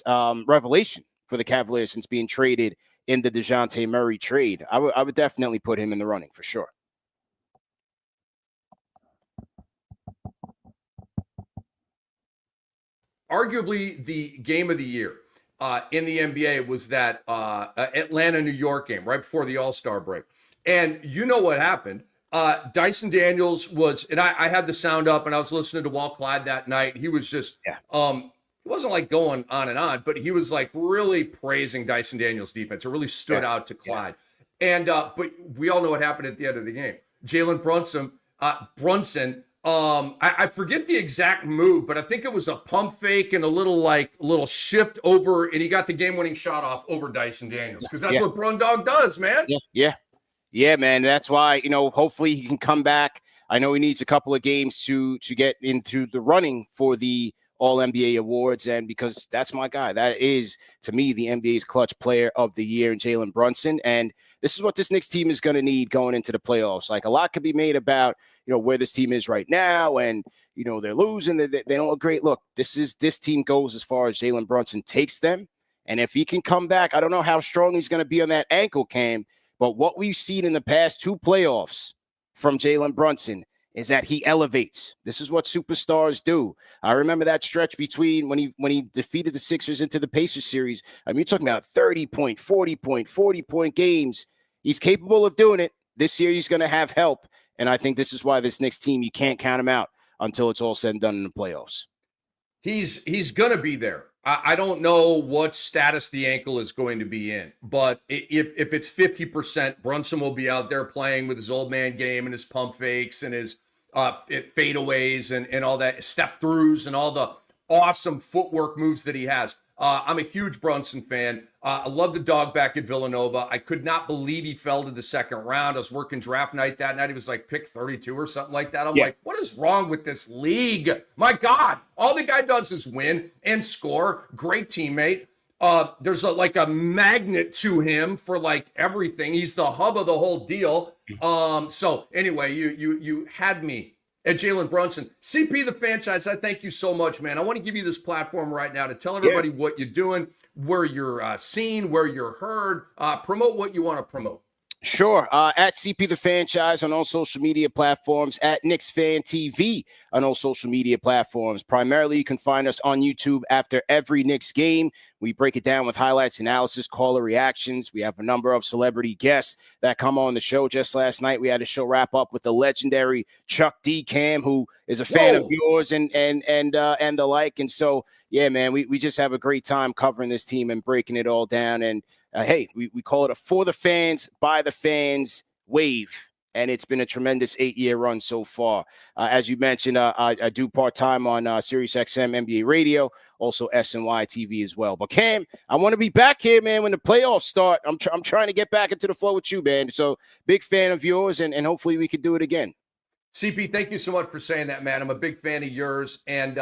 revelation for the Cavaliers since being traded in the DeJounte Murray trade. I would definitely put him in the running for sure. Arguably the game of the year in the NBA was that Atlanta-New York game right before the All-Star break. And you know what happened. Dyson Daniels was, and I had the sound up and I was listening to Walt Clyde that night. He was just, it wasn't like going on and on, but he was like really praising Dyson Daniels' defense. It really stood out to Clyde. And but we all know what happened at the end of the game. Jalen Brunson I forget the exact move, but I think it was a pump fake and a little shift over, and he got the game-winning shot off over Dyson Daniels, because that's what Brundog does, man. Yeah, man. That's why, hopefully he can come back. I know he needs a couple of games to get into the running for the All-NBA awards, and because that's my guy. That is, to me, the NBA's clutch player of the year in Jalen Brunson, and this is what this Knicks team is going to need going into the playoffs. Like, a lot could be made about, where this team is right now, and, they're losing, they don't look great. Look, this team goes as far as Jalen Brunson takes them, and if he can come back, I don't know how strong he's going to be on that ankle, Cam, but what we've seen in the past two playoffs from Jalen Brunson is that he elevates. This is what superstars do. I remember that stretch between when he defeated the Sixers into the Pacers series. I mean, you're talking about 30-point, 40-point, 40-point games. He's capable of doing it. This year, he's going to have help. And I think this is why this Knicks team, you can't count him out until it's all said and done in the playoffs. He's going to be there. I don't know what status the ankle is going to be in, but if it's 50%, Brunson will be out there playing with his old man game and his pump fakes and his fadeaways and all that, step throughs and all the awesome footwork moves that he has. I'm a huge Brunson fan. I love the dog back at Villanova. I could not believe he fell to the second round. I was working draft night that night. He was like pick 32 or something like that. I'm like, what is wrong with this league? My God, all the guy does is win and score. Great teammate. There's a magnet to him for like everything. He's the hub of the whole deal. So anyway, you had me at Jalen Brunson. CP, the Fanchise, I thank you so much, man. I want to give you this platform right now to tell everybody what you're doing, where you're seen, where you're heard. Promote what you want to promote. Sure. At CP the Fanchise on all social media platforms, at Knicks Fan TV on all social media platforms. Primarily, you can find us on YouTube after every Knicks game. We break it down with highlights, analysis, caller reactions. We have a number of celebrity guests that come on the show. Just last night, we had a show wrap up with the legendary Chuck D. Cam, who is a fan of yours and the like. And so, yeah, man, we just have a great time covering this team and breaking it all down. And hey, we call it a for the fans, by the fans wave. And it's been a tremendous 8-year run so far. As you mentioned, I do part-time on SiriusXM NBA Radio, also SNY TV as well. But Cam, I want to be back here, man, when the playoffs start. I'm trying to get back into the flow with you, man. So big fan of yours, and hopefully we could do it again. CP, thank you so much for saying that, man. I'm a big fan of yours. And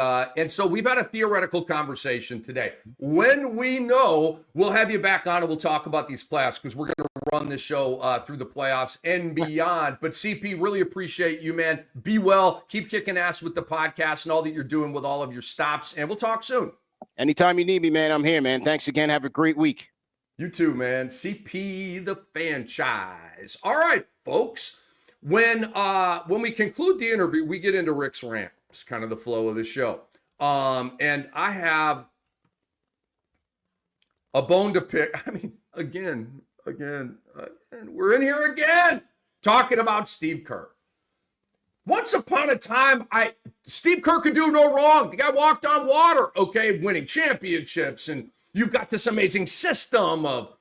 so we've had a theoretical conversation today. When we know, we'll have you back on and we'll talk about these playoffs, because we're going to run this show through the playoffs and beyond. But CP, really appreciate you, man. Be well. Keep kicking ass with the podcast and all that you're doing with all of your stops. And we'll talk soon. Anytime you need me, man, I'm here, man. Thanks again. Have a great week. You too, man. CP the Fanchise. All right, folks. When we conclude the interview, we get into Rick's rant. It's kind of the flow of the show. And I have a bone to pick. I mean, again, we're in here again talking about Steve Kerr. Once upon a time, Steve Kerr could do no wrong. The guy walked on water, okay, winning championships, and you've got this amazing system of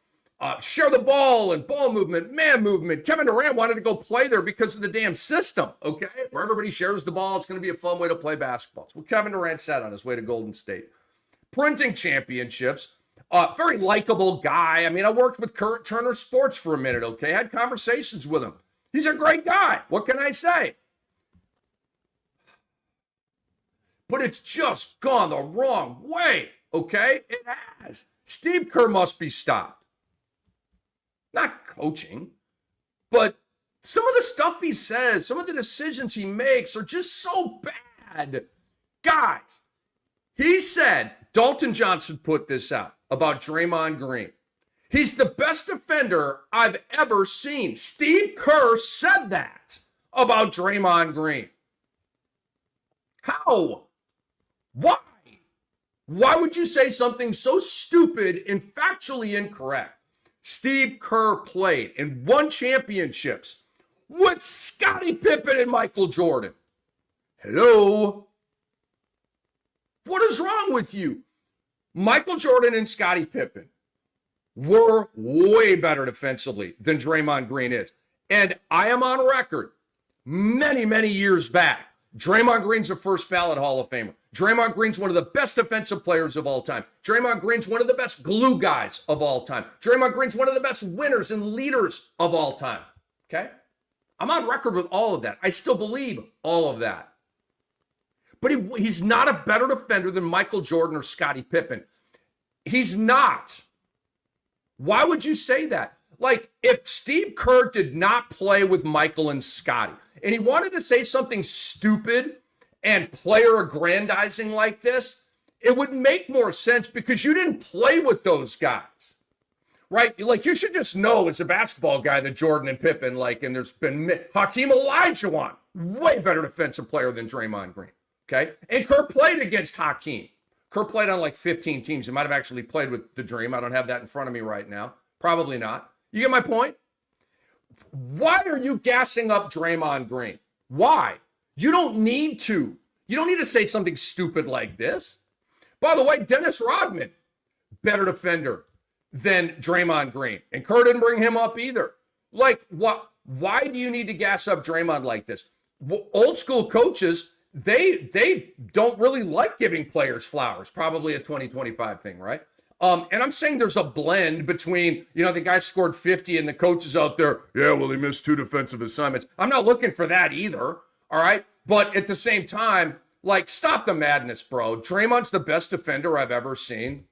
share the ball and ball movement, man movement. Kevin Durant wanted to go play there because of the damn system, okay? Where everybody shares the ball, it's going to be a fun way to play basketball. It's what Kevin Durant said on his way to Golden State. Printing championships, very likable guy. I mean, I worked with Kurt Turner Sports for a minute, okay? I had conversations with him. He's a great guy. What can I say? But it's just gone the wrong way, okay? It has. Steve Kerr must be stopped. Not coaching, but some of the stuff he says, some of the decisions he makes are just so bad. Guys, he said, Dalton Johnson put this out about Draymond Green. He's the best defender I've ever seen. Steve Kerr said that about Draymond Green. How? Why? Why would you say something so stupid and factually incorrect? Steve Kerr played and won championships with Scottie Pippen and Michael Jordan. Hello? What is wrong with you? Michael Jordan and Scottie Pippen were way better defensively than Draymond Green is. And I am on record many, many years back Draymond Green's a first ballot Hall of Famer. Draymond Green's one of the best defensive players of all time. Draymond Green's one of the best glue guys of all time. Draymond Green's one of the best winners and leaders of all time. Okay? I'm on record with all of that. I still believe all of that. But he's not a better defender than Michael Jordan or Scottie Pippen. He's not. Why would you say that? Like, if Steve Kerr did not play with Michael and Scottie, and he wanted to say something stupid and player aggrandizing like this, it would make more sense because you didn't play with those guys, right? Like, you should just know as a basketball guy that Jordan and Pippen, like, and there's been Hakeem Olajuwon, way better defensive player than Draymond Green, okay? And Kerr played against Hakeem. Kerr played on like 15 teams. He might have actually played with the Dream. I don't have that in front of me right now. Probably not. You get my point? Why are you gassing up Draymond Green? Why? You don't need to. You don't need to say something stupid like this. By the way, Dennis Rodman, better defender than Draymond Green. And Kerr didn't bring him up either. Like, what? Why do you need to gas up Draymond like this? Old school coaches, they don't really like giving players flowers. Probably a 2025 thing, right? And I'm saying there's a blend between, the guy scored 50 and the coaches out there, yeah, well, he missed 2 defensive assignments. I'm not looking for that either, all right? But at the same time, like, stop the madness, bro. Draymond's the best defender I've ever seen.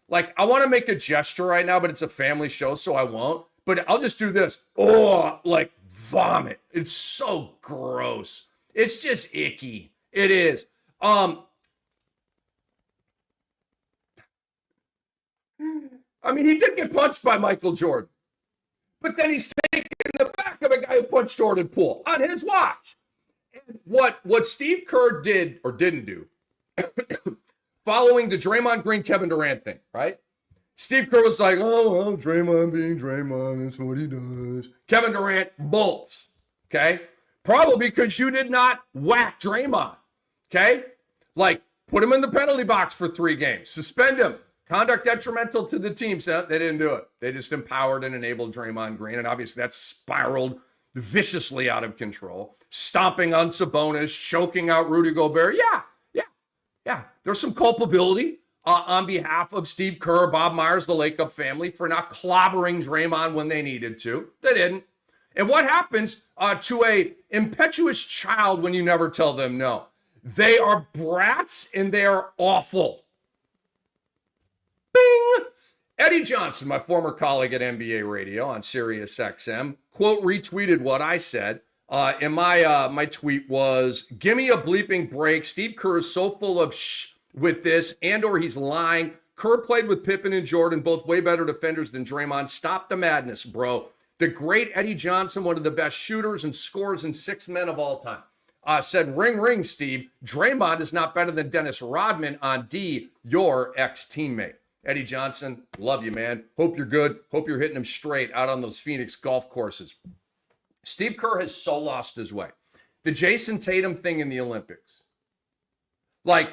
Like, I want to make a gesture right now, but it's a family show, so I won't. But I'll just do this. Oh, like vomit. It's so gross. It's just icky. It is. I mean, he did get punched by Michael Jordan, but then he's taking the back of a guy who punched Jordan Poole on his watch. And what Steve Kerr did or didn't do, following the Draymond Green, Kevin Durant thing, right? Steve Kerr was like, oh, well, Draymond being Draymond, that's what he does. Kevin Durant bolts, okay? Probably because you did not whack Draymond, okay? Like, put him in the penalty box for 3 games, suspend him. Conduct detrimental to the team. So they didn't do it. They just empowered and enabled Draymond Green. And obviously that spiraled viciously out of control. Stomping on Sabonis, choking out Rudy Gobert. Yeah. There's some culpability on behalf of Steve Kerr, Bob Myers, the Lake Up family for not clobbering Draymond when they needed to. They didn't. And what happens to a impetuous child when you never tell them no? They are brats and they are awful. Bing! Eddie Johnson, my former colleague at NBA Radio on Sirius XM, quote retweeted what I said. And my tweet was, "Give me a bleeping break. Steve Kerr is so full of shh with this, and/or he's lying. Kerr played with Pippen and Jordan, both way better defenders than Draymond. Stop the madness, bro." The great Eddie Johnson, one of the best shooters and scorers and 6 men of all time, said, "Ring, ring, Steve. Draymond is not better than Dennis Rodman on D, your ex-teammate." Eddie Johnson, love you, man. Hope you're good. Hope you're hitting them straight out on those Phoenix golf courses. Steve Kerr has so lost his way. The Jason Tatum thing in the Olympics. Like,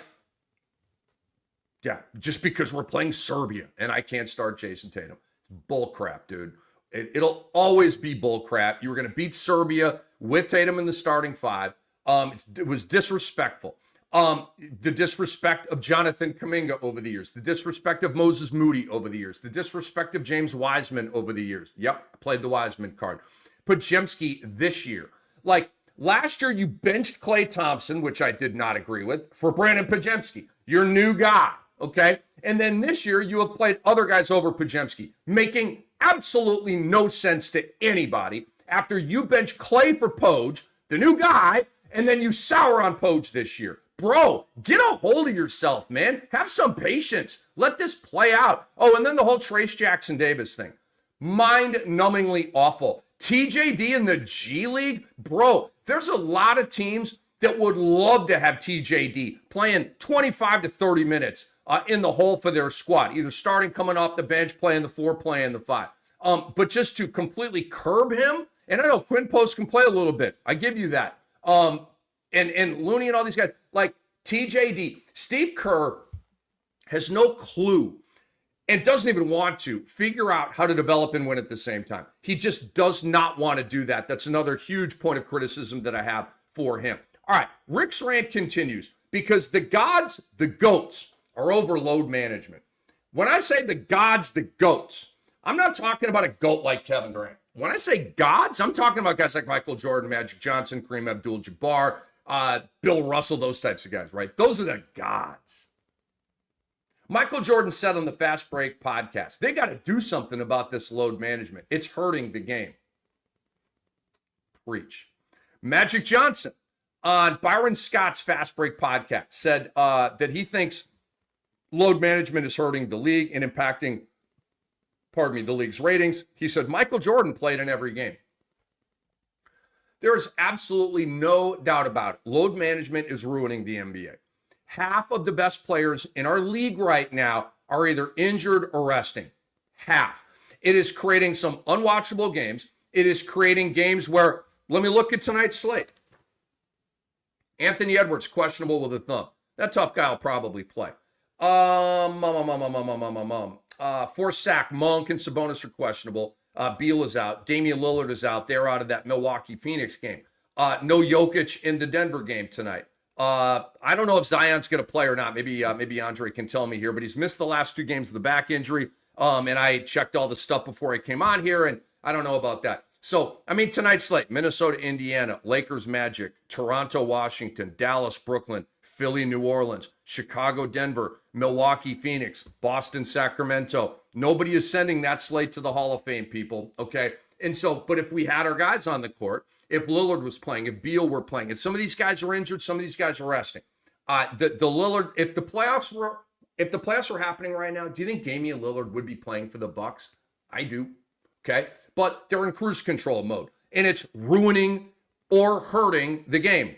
yeah, just because we're playing Serbia and I can't start Jason Tatum. It's bull crap, dude. It'll always be bull crap. You were going to beat Serbia with Tatum in the starting 5. It was disrespectful. The disrespect of Jonathan Kuminga over the years, the disrespect of Moses Moody over the years, the disrespect of James Wiseman over the years. Yep, I played the Wiseman card. Podziemski this year. Like, last year you benched Klay Thompson, which I did not agree with, for Brandon Podziemski, your new guy, okay? And then this year you have played other guys over Podziemski, making absolutely no sense to anybody after you bench Klay for Poj, the new guy, and then you sour on Poj this year. Bro, get a hold of yourself, man. Have some patience. Let this play out. Oh, and then the whole Trace Jackson Davis thing. Mind-numbingly awful. TJD in the G League? Bro, there's a lot of teams that would love to have TJD playing 25 to 30 minutes in the hole for their squad, either starting, coming off the bench, playing the 4, playing the 5. But just to completely curb him, and I know Quinn Post can play a little bit. I give you that. And Looney and all these guys, like TJD, Steve Kerr has no clue and doesn't even want to figure out how to develop and win at the same time. He just does not want to do that. That's another huge point of criticism that I have for him. All right, Rick's rant continues because the gods, the GOATs, are over load management. When I say the gods, the GOATs, I'm not talking about a GOAT like Kevin Durant. When I say gods, I'm talking about guys like Michael Jordan, Magic Johnson, Kareem Abdul-Jabbar, Bill Russell, those types of guys, right? Those are the gods. Michael Jordan said on the Fast Break podcast, they got to do something about this load management. It's hurting the game. Preach. Magic Johnson on Byron Scott's Fast Break podcast said that he thinks load management is hurting the league and impacting, the league's ratings. He said Michael Jordan played in every game. There is absolutely no doubt about it. Load management is ruining the NBA. Half of the best players in our league right now are either injured or resting. Half. It is creating some unwatchable games. It is creating games where, let me look at tonight's slate. Anthony Edwards, questionable with a thumb. That tough guy will probably play. For Sack, Monk and Sabonis are questionable. Beal is out. Damian Lillard is out. They're out of that Milwaukee-Phoenix game. No Jokic in the Denver game tonight. I don't know if Zion's going to play or not. Maybe Andre can tell me here, but he's missed the last 2 games of the back injury. And I checked all the stuff before I came on here, and I don't know about that. So, I mean, tonight's slate, Minnesota, Indiana, Lakers, Magic, Toronto, Washington, Dallas, Brooklyn, Philly, New Orleans, Chicago, Denver, Milwaukee, Phoenix, Boston, Sacramento. Nobody is sending that slate to the Hall of Fame, people, okay? And so, but if we had our guys on the court, if Lillard was playing, if Beal were playing, and some of these guys are injured, some of these guys are resting. The Lillard, if the playoffs were happening right now, do you think Damian Lillard would be playing for the Bucks? I do, okay? But they're in cruise control mode, and it's ruining or hurting the game.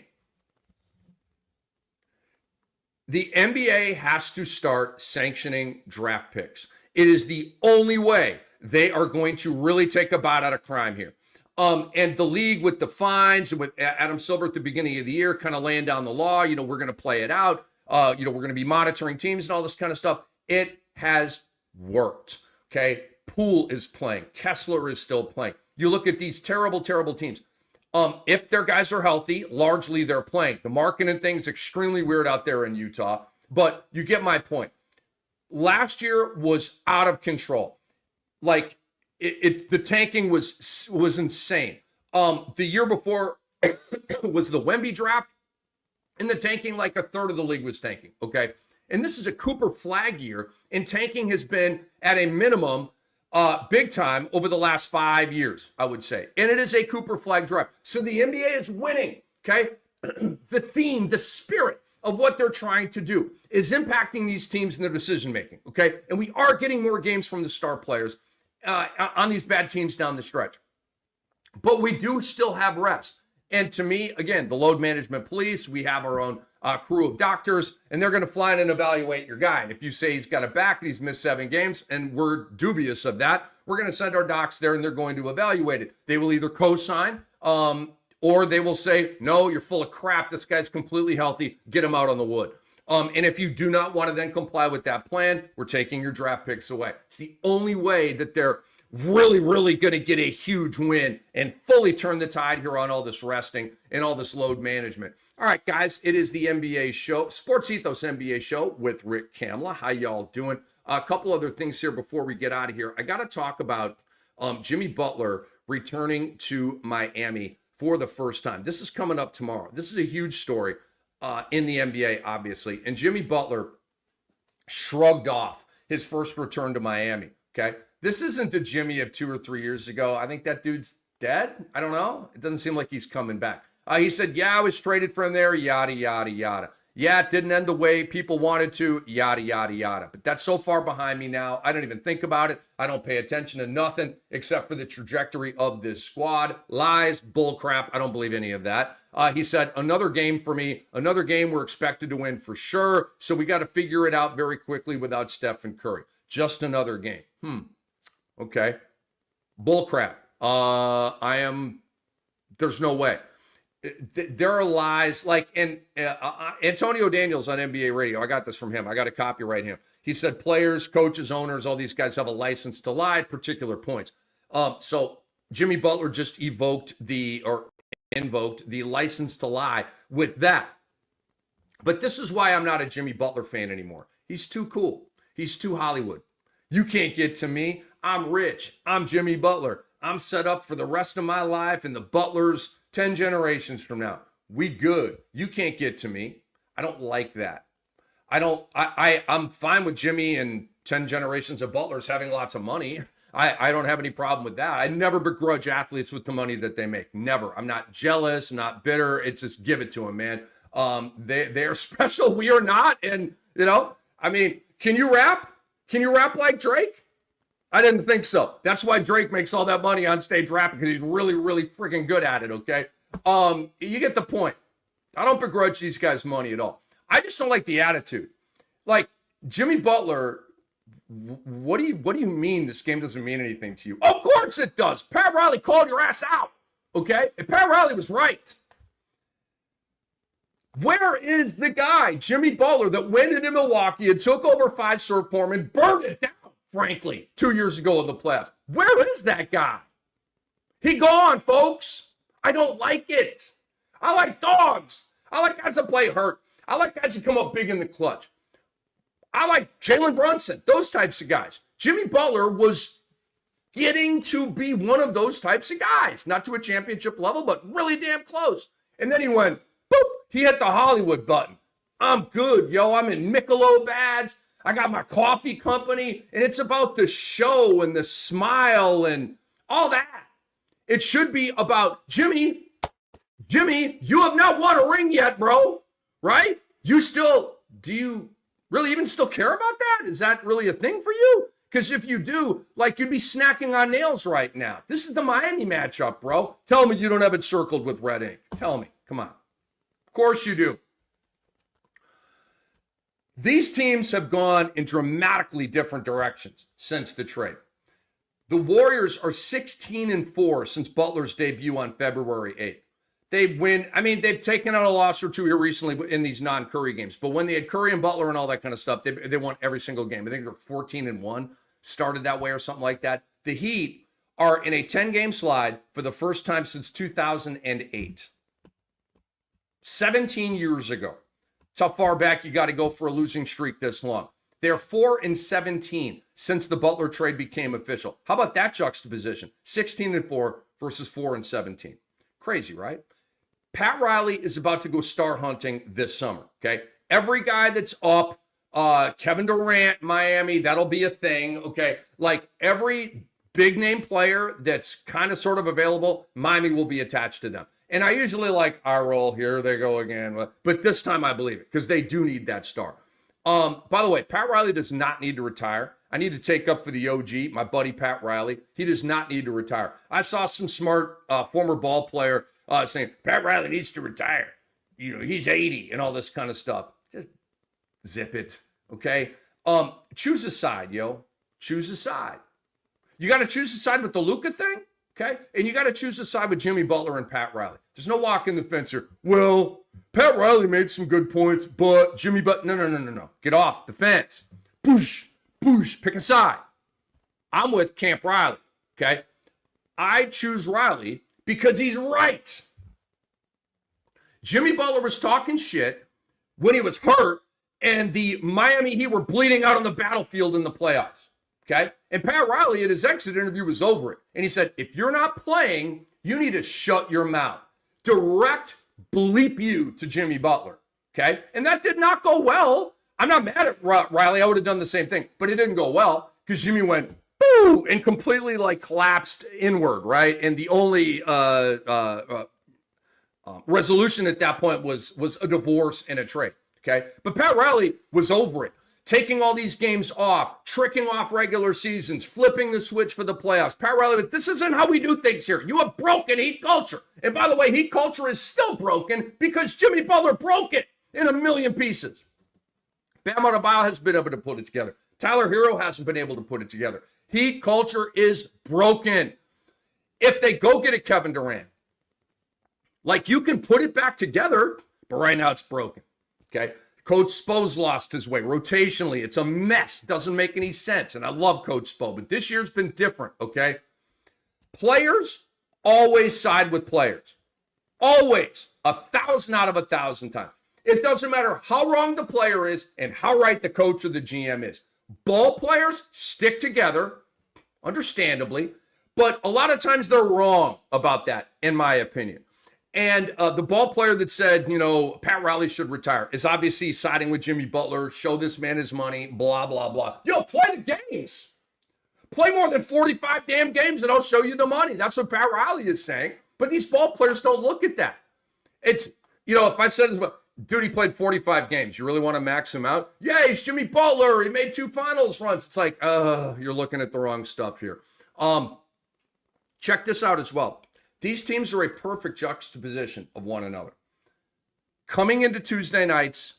The NBA has to start sanctioning draft picks. It is the only way they are going to really take a bite out of crime here. And the league with the fines and with Adam Silver at the beginning of the year kind of laying down the law, we're going to play it out. We're going to be monitoring teams and all this kind of stuff. It has worked, okay? Poole is playing. Kessler is still playing. You look at these terrible, terrible teams. If their guys are healthy, largely they're playing. The marketing thing's extremely weird out there in Utah, but you get my point. Last year was out of control. Like the tanking was insane. The year before was the Wemby draft, and the tanking, like a third of the league was tanking. Okay, and this is a Cooper Flag year, and tanking has been at a minimum. Big time over the last 5 years, I would say. And it is a Cooper Flag draft. So the NBA is winning, okay? The theme, the spirit of what they're trying to do is impacting these teams in their decision-making, okay? And we are getting more games from the star players on these bad teams down the stretch. But we do still have rest. And to me, again, the load management police, we have our own crew of doctors, and they're going to fly in and evaluate your guy. And if you say he's got a back and he's missed 7 games, and we're dubious of that, we're going to send our docs there, and they're going to evaluate it. They will either co-sign or they will say, no, you're full of crap. This guy's completely healthy. Get him out on the wood. And if you do not want to then comply with that plan, we're taking your draft picks away. It's the only way that they're really, really going to get a huge win and fully turn the tide here on all this resting and all this load management. All right, guys, it is the NBA show, SportsEthos NBA show with Rick Kamla. How y'all doing? A couple other things here before we get out of here. I got to talk about Jimmy Butler returning to Miami for the first time. This is coming up tomorrow. This is a huge story in the NBA, obviously. And Jimmy Butler shrugged off his first return to Miami, okay? This isn't the Jimmy of 2 or 3 years ago. I think that dude's dead. I don't know. It doesn't seem like he's coming back. He said, yeah, I was traded from there, yada, yada, yada. Yeah, it didn't end the way people wanted to, yada, yada, yada. But that's so far behind me now. I don't even think about it. I don't pay attention to nothing except for the trajectory of this squad. Lies, bull crap. I don't believe any of that. He said, another game for me, another game we're expected to win for sure. So we got to figure it out very quickly without Stephen Curry. Just another game. Okay. Bull crap. There's no way. There are lies like, and Antonio Daniels on NBA radio, I got this from him. I got to copyright him. He said players, coaches, owners, all these guys have a license to lie at particular points. So Jimmy Butler just invoked invoked the license to lie with that. But this is why I'm not a Jimmy Butler fan anymore. He's too cool. He's too Hollywood. You can't get to me. I'm rich. I'm Jimmy Butler. I'm set up for the rest of my life and the Butlers 10 generations from now. We good. You can't get to me. I don't like that. I'm fine with Jimmy and 10 generations of Butlers having lots of money. I don't have any problem with that. I never begrudge athletes with the money that they make. Never. I'm not jealous. I'm not bitter. It's just give it to them, man. They're special. We are not. And, I mean, can you rap? Can you rap like Drake? I didn't think so. That's why Drake makes all that money on stage rapping, because he's really, really freaking good at it, okay? You get the point. I don't begrudge these guys money at all. I just don't like the attitude. Like, Jimmy Butler, what do you mean this game doesn't mean anything to you? Of course it does. Pat Riley called your ass out, okay? And Pat Riley was right. Where is the guy, Jimmy Butler, that went into Milwaukee and took over Fiserv for him and burned it down, frankly, 2 years ago in the playoffs? Where is that guy? He gone, folks. I don't like it. I like dogs. I like guys that play hurt. I like guys that come up big in the clutch. I like Jalen Brunson, those types of guys. Jimmy Butler was getting to be one of those types of guys. Not to a championship level, but really damn close. And then he went, boop. He hit the Hollywood button. I'm good, yo. I'm in Michelob ads. I got my coffee company, and it's about the show and the smile and all that. It should be about Jimmy, you have not won a ring yet, bro. Right? Do you really even still care about that? Is that really a thing for you? Because if you do, you'd be snacking on nails right now. This is the Miami matchup, bro. Tell me you don't have it circled with red ink. Tell me. Come on. Of course you do. These teams have gone in dramatically different directions since the trade. The Warriors are 16-4 since Butler's debut on February 8th. They've taken out a loss or two here recently in these non-Curry games. But when they had Curry and Butler and all that kind of stuff, they won every single game. I think they're 14-1, started that way or something like that. The Heat are in a 10-game slide for the first time since 2008. 17 years ago. That's how far back you got to go for a losing streak this long. They're 4-17 since the Butler trade became official. How about that juxtaposition? 16-4 versus 4-17. Crazy, right? Pat Riley is about to go star hunting this summer, okay? Every guy that's up, Kevin Durant, Miami, that'll be a thing, okay? Every big name player that's kind of sort of available, Miami will be attached to them. And I usually eye roll, here they go again. But this time I believe it, because they do need that star. By the way, Pat Riley does not need to retire. I need to take up for the OG, my buddy Pat Riley. He does not need to retire. I saw some smart former ball player saying, Pat Riley needs to retire. He's 80 and all this kind of stuff. Just zip it, okay? Choose a side, yo. Choose a side. You got to choose a side with the Luka thing? Okay? And you got to choose a side with Jimmy Butler and Pat Riley. There's no walking the fence here. Well, Pat Riley made some good points, but Jimmy Butler, no. Get off the fence. Boosh, pick a side. I'm with Camp Riley, okay? I choose Riley because he's right. Jimmy Butler was talking shit when he was hurt and the Miami Heat were bleeding out on the battlefield in the playoffs. Okay. And Pat Riley at his exit interview was over it. And he said, if you're not playing, you need to shut your mouth. Direct bleep you to Jimmy Butler. Okay. And that did not go well. I'm not mad at Riley. I would have done the same thing, but it didn't go well because Jimmy went, boo, and completely collapsed inward. Right. And the only resolution at that point was a divorce and a trade. Okay. But Pat Riley was over it. Taking all these games off, tricking off regular seasons, flipping the switch for the playoffs. Pat Riley, this isn't how we do things here. You have broken Heat culture. And by the way, Heat culture is still broken because Jimmy Butler broke it in a million pieces. Bam Adebayo has been able to put it together. Tyler Hero hasn't been able to put it together. Heat culture is broken. If they go get a Kevin Durant, you can put it back together, but right now it's broken. Okay? Coach Spo's lost his way. Rotationally, it's a mess. Doesn't make any sense. And I love Coach Spo, but this year's been different, okay? Players always side with players. Always, 1,000 out of 1,000 times. It doesn't matter how wrong the player is and how right the coach or the GM is. Ball players stick together, understandably, but a lot of times they're wrong about that, in my opinion. And the ball player that said, Pat Riley should retire is obviously siding with Jimmy Butler, show this man his money, blah, blah, blah. Play the games. Play more than 45 damn games and I'll show you the money. That's what Pat Riley is saying. But these ball players don't look at that. It's, if I said, dude, he played 45 games. You really want to max him out? Yeah, he's Jimmy Butler. He made 2 finals runs. It's like, you're looking at the wrong stuff here. Check this out as well. These teams are a perfect juxtaposition of one another. Coming into Tuesday nights,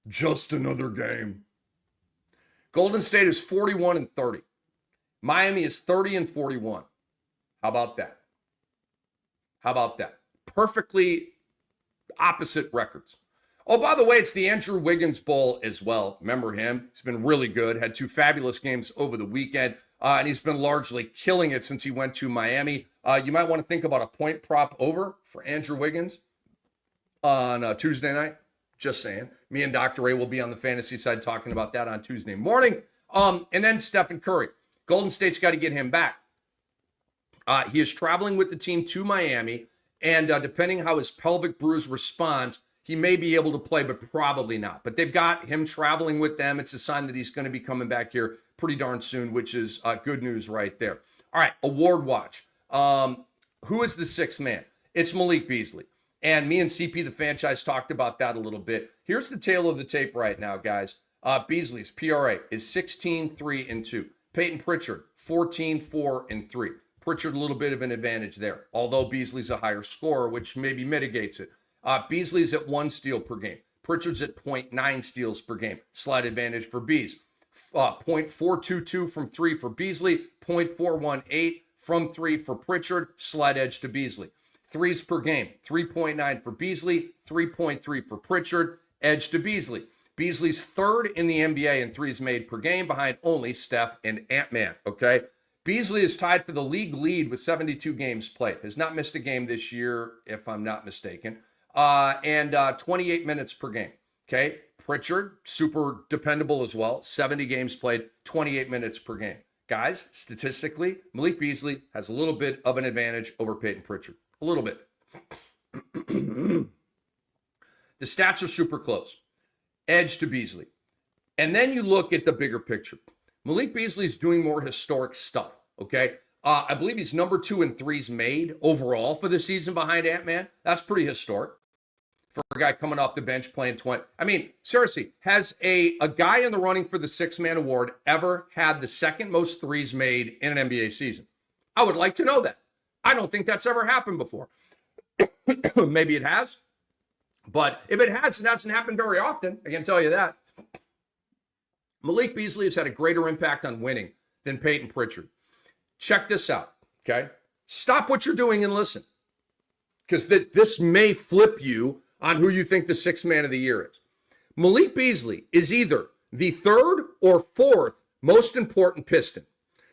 just another game. Golden State is 41-30. Miami is 30-41. How about that? Perfectly opposite records. Oh, by the way, it's the Andrew Wiggins Bowl as well. Remember him? He's been really good. Had 2 fabulous games over the weekend. And he's been largely killing it since he went to Miami. You might want to think about a point prop over for Andrew Wiggins on Tuesday night. Just saying. Me and Dr. Ray will be on the fantasy side talking about that on Tuesday morning. And then Stephen Curry. Golden State's got to get him back. He is traveling with the team to Miami. And depending how his pelvic bruise responds, he may be able to play, but probably not. But they've got him traveling with them. It's a sign that he's going to be coming back here pretty darn soon, which is good news right there. All right, award watch. Who is the 6th man? It's Malik Beasley. And me and CP, the Fanchise, talked about that a little bit. Here's the tail of the tape right now, guys. Beasley's PRA is 16-3-2. Peyton Pritchard, 14-4-3. Pritchard, a little bit of an advantage there, although Beasley's a higher scorer, which maybe mitigates it. Beasley's at 1 steal per game. Pritchard's at 0.9 steals per game. Slight advantage for Bees. 0.422 from 3 for Beasley. 0.418 from 3 for Pritchard. Slight edge to Beasley. Threes per game. 3.9 for Beasley. 3.3 for Pritchard. Edge to Beasley. Beasley's 3rd in the NBA in threes made per game behind only Steph and Ant-Man, okay? Beasley is tied for the league lead with 72 games played. Has not missed a game this year, if I'm not mistaken. And 28 minutes per game. Okay. Pritchard, super dependable as well. 70 games played, 28 minutes per game. Guys, statistically, Malik Beasley has a little bit of an advantage over Peyton Pritchard. A little bit. The stats are super close. Edge to Beasley. And then you look at the bigger picture. Malik Beasley is doing more historic stuff, okay? I believe he's number 2 in threes made overall for the season behind Ant-Man. That's pretty historic for a guy coming off the bench playing 20. I mean, seriously, has a guy in the running for the 6-man award ever had the 2nd most threes made in an NBA season? I would like to know that. I don't think that's ever happened before. Maybe it has. But if it has, it hasn't happened very often. I can tell you that. Malik Beasley has had a greater impact on winning than Peyton Pritchard. Check this out, okay? Stop what you're doing and listen, because this may flip you on who you think the 6th man of the year is. Malik Beasley is either the 3rd or 4th most important Piston.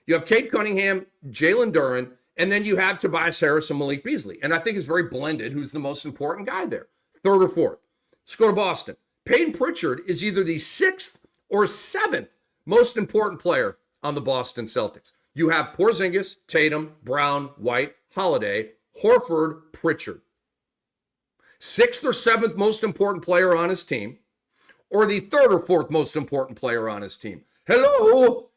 You have Cade Cunningham, Jalen Duren, and then you have Tobias Harris and Malik Beasley. And I think it's very blended who's the most important guy there, 3rd or 4th. Let's go to Boston. Peyton Pritchard is either the 6th or 7th most important player on the Boston Celtics. You have Porzingis, Tatum, Brown, White, Holiday, Horford, Pritchard. 6th or 7th most important player on his team, or the 3rd or 4th most important player on his team. Hello.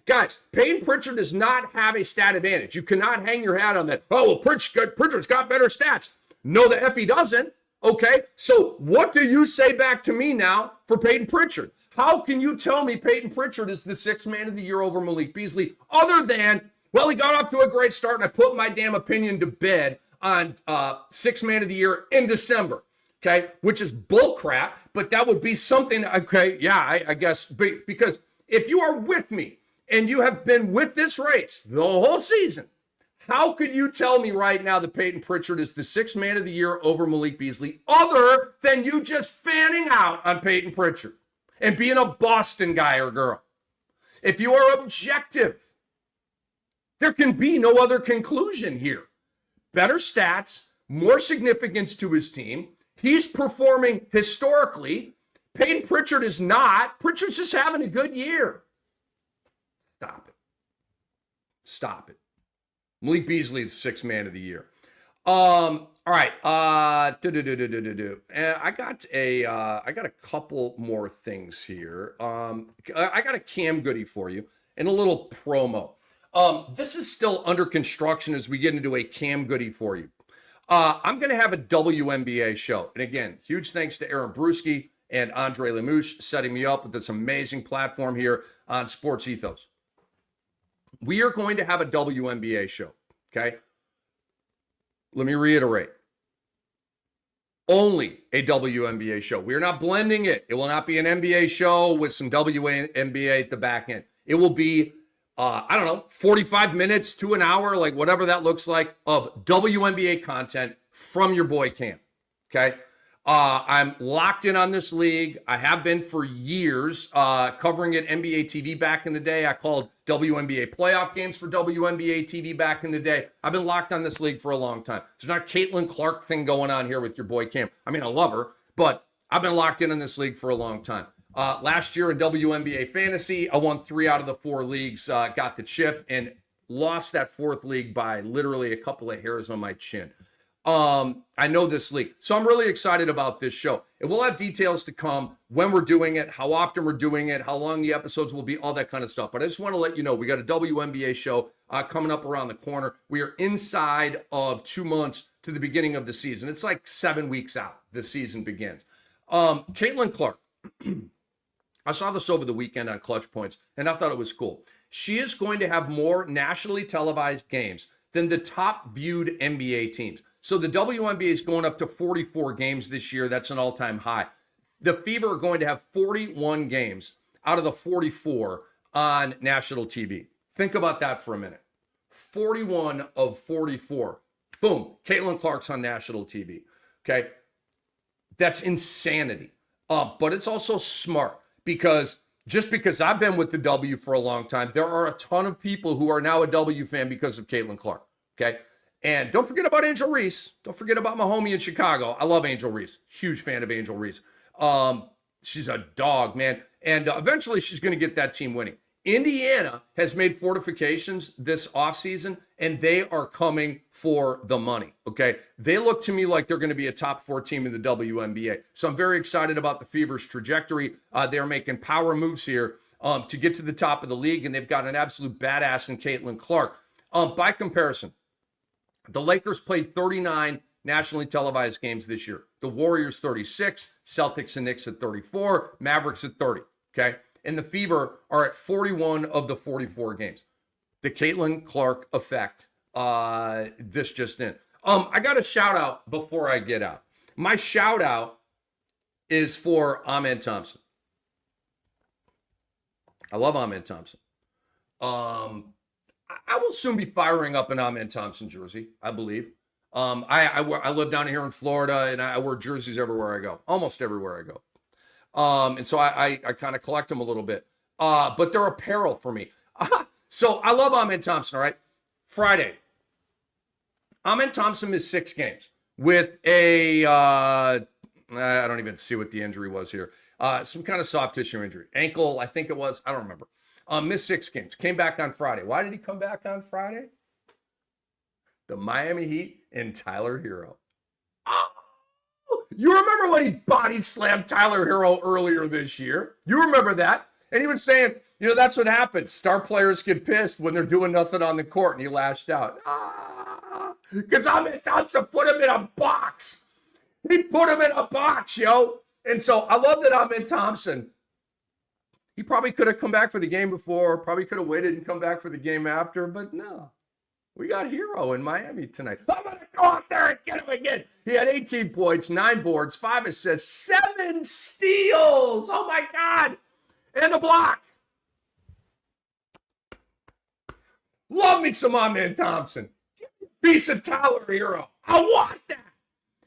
Guys, Peyton Pritchard does not have a stat advantage. You cannot hang your hat on that. Oh, well, Pritchard's got better stats. No, the F he doesn't. Okay, so what do you say back to me now for Peyton Pritchard? How can you tell me Peyton Pritchard is the 6th man of the year over Malik Beasley, other than, well, he got off to a great start and I put my damn opinion to bed on 6th man of the year in December, okay, which is bull crap, but that would be something, okay, yeah, I guess, because if you are with me and you have been with this race the whole season, how could you tell me right now that Peyton Pritchard is the 6th man of the year over Malik Beasley, other than you just fanning out on Peyton Pritchard and being a Boston guy or girl? If you are objective, there can be no other conclusion here. Better stats, more significance to his team. He's performing historically. Peyton Pritchard is not. Pritchard's just having a good year. Stop it. Malik Beasley is the 6th man of the year. All right. I got a couple more things here. I got a Cam Goodie for you and a little promo. This is still under construction as we get into a Cam Goodie for you. I'm going to have a WNBA show. And again, huge thanks to Aaron Bruski and Andre Lemouche setting me up with this amazing platform here on SportsEthos. We are going to have a WNBA show, okay? Let me reiterate. Only a WNBA show. We are not blending it. It will not be an NBA show with some WNBA at the back end. It will be, 45 minutes to an hour, like whatever that looks like, of WNBA content from your boy Cam, okay? I'm locked in on this league. I have been for years, covering it NBA TV back in the day. I called WNBA playoff games for WNBA TV back in the day. I've been locked on this league for a long time. There's not a Caitlin Clark thing going on here with your boy Cam. I mean, I love her, but I've been locked in on this league for a long time. Last year in WNBA fantasy, I won 3 out of the 4 leagues, got the chip, and lost that 4th league by literally a couple of hairs on my chin. I know this league. So I'm really excited about this show. And we'll have details to come, when we're doing it, how often we're doing it, how long the episodes will be, all that kind of stuff. But I just want to let you know, we got a WNBA show coming up around the corner. We are inside of 2 months to the beginning of the season. It's like 7 weeks out. The season begins. Caitlin Clark. I saw this over the weekend on Clutch Points, and I thought it was cool. She is going to have more nationally televised games than the top viewed NBA teams. So the WNBA is going up to 44 games this year. That's an all-time high. The Fever are going to have 41 games out of the 44 on national TV. Think about that for a minute. 41 of 44. Boom. Caitlin Clark's on national TV. Okay. That's insanity. But it's also smart because just because I've been with the W for a long time, there are a ton of people who are now a W fan because of Caitlin Clark. Okay. And don't forget about Angel Reese. Don't forget about my homie in Chicago. I love Angel Reese. Huge fan of Angel Reese. She's a dog, man. And eventually she's going to get that team winning. Indiana has made fortifications this offseason, and they are coming for the money, okay? They look to me like they're going to be a top 4 team in the WNBA. So I'm very excited about the Fever's trajectory. They're making power moves here to get to the top of the league, and they've got an absolute badass in Caitlin Clark. By comparison, the Lakers played 39 nationally televised games this year. The Warriors 36, Celtics and Knicks at 34, Mavericks at 30, okay? And the Fever are at 41 of the 44 games. The Caitlin Clark effect, this just in. I got a shout out before I get out. My shout out is for Amen Thompson. I love Amen Thompson. I will soon be firing up an Amen Thompson jersey, I believe. I live down here in Florida, and I wear jerseys everywhere I go, almost everywhere I go. And so I kind of collect them a little bit. But they're apparel for me. So I love Amen Thompson, all right? Friday. Amen Thompson missed 6 games with a, I don't even see what the injury was here. Some kind of soft tissue injury. Ankle, I think it was. I don't remember. Missed 6 games. Came back on Friday. Why did he come back on Friday? The Miami Heat and Tyler Hero. Oh, you remember when he body slammed Tyler Hero earlier this year? You remember that? And he was saying, that's what happens. Star players get pissed when they're doing nothing on the court, and he lashed out. Because Amen Thompson put him in a box. He put him in a box, yo. And so I love that Amen Thompson, he probably could have come back for the game before, probably could have waited and come back for the game after, but no. We got Hero in Miami tonight. I'm going to go out there and get him again. He had 18 points, 9 boards, 5 assists, 7 steals. Oh, my God. And a block. Love me some Amen Thompson. Piece of Tyler Hero. I want that.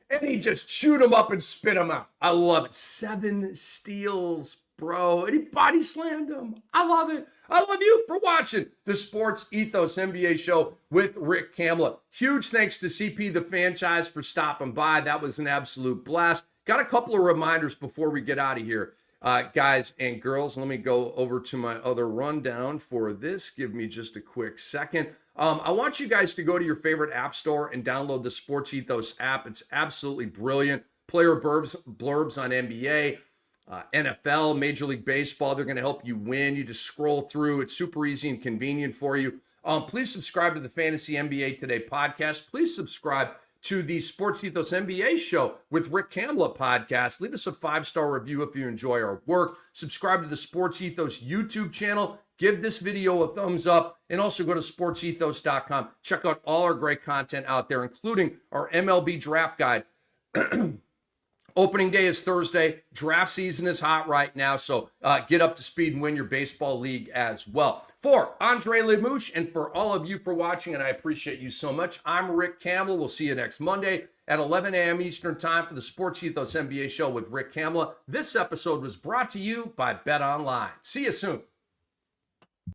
And he just shoot him up and spit him out. I love it. 7 steals. bro. And he body slammed him. I love it. I love you for watching the Sports Ethos NBA show with Rick Kamla. Huge thanks to CP the Fanchise for stopping by. That was an absolute blast. Got a couple of reminders before we get out of here, guys and girls. Let me go over to my other rundown for this. Give me just a quick second. I want you guys to go to your favorite app store and download the Sports Ethos app. It's absolutely brilliant. Player blurbs on NBA, NFL, Major League Baseball. They're going to help you win. You just scroll through. It's super easy and convenient for you. Please subscribe to the Fantasy NBA Today podcast. Please subscribe to the Sports Ethos NBA show with Rick Kamla podcast. Leave us a 5-star review if you enjoy our work. Subscribe to the Sports Ethos YouTube channel. Give this video a thumbs up, and also go to sportsethos.com. Check out all our great content out there, including our MLB draft guide. Opening day is Thursday. Draft season is hot right now, so get up to speed and win your baseball league as well. For Andre Lemouche and for all of you for watching, and I appreciate you so much, I'm Rick Kamla. We'll see you next Monday at 11 a.m. Eastern Time for the Sports Ethos NBA show with Rick Kamla. This episode was brought to you by Bet Online. See you soon.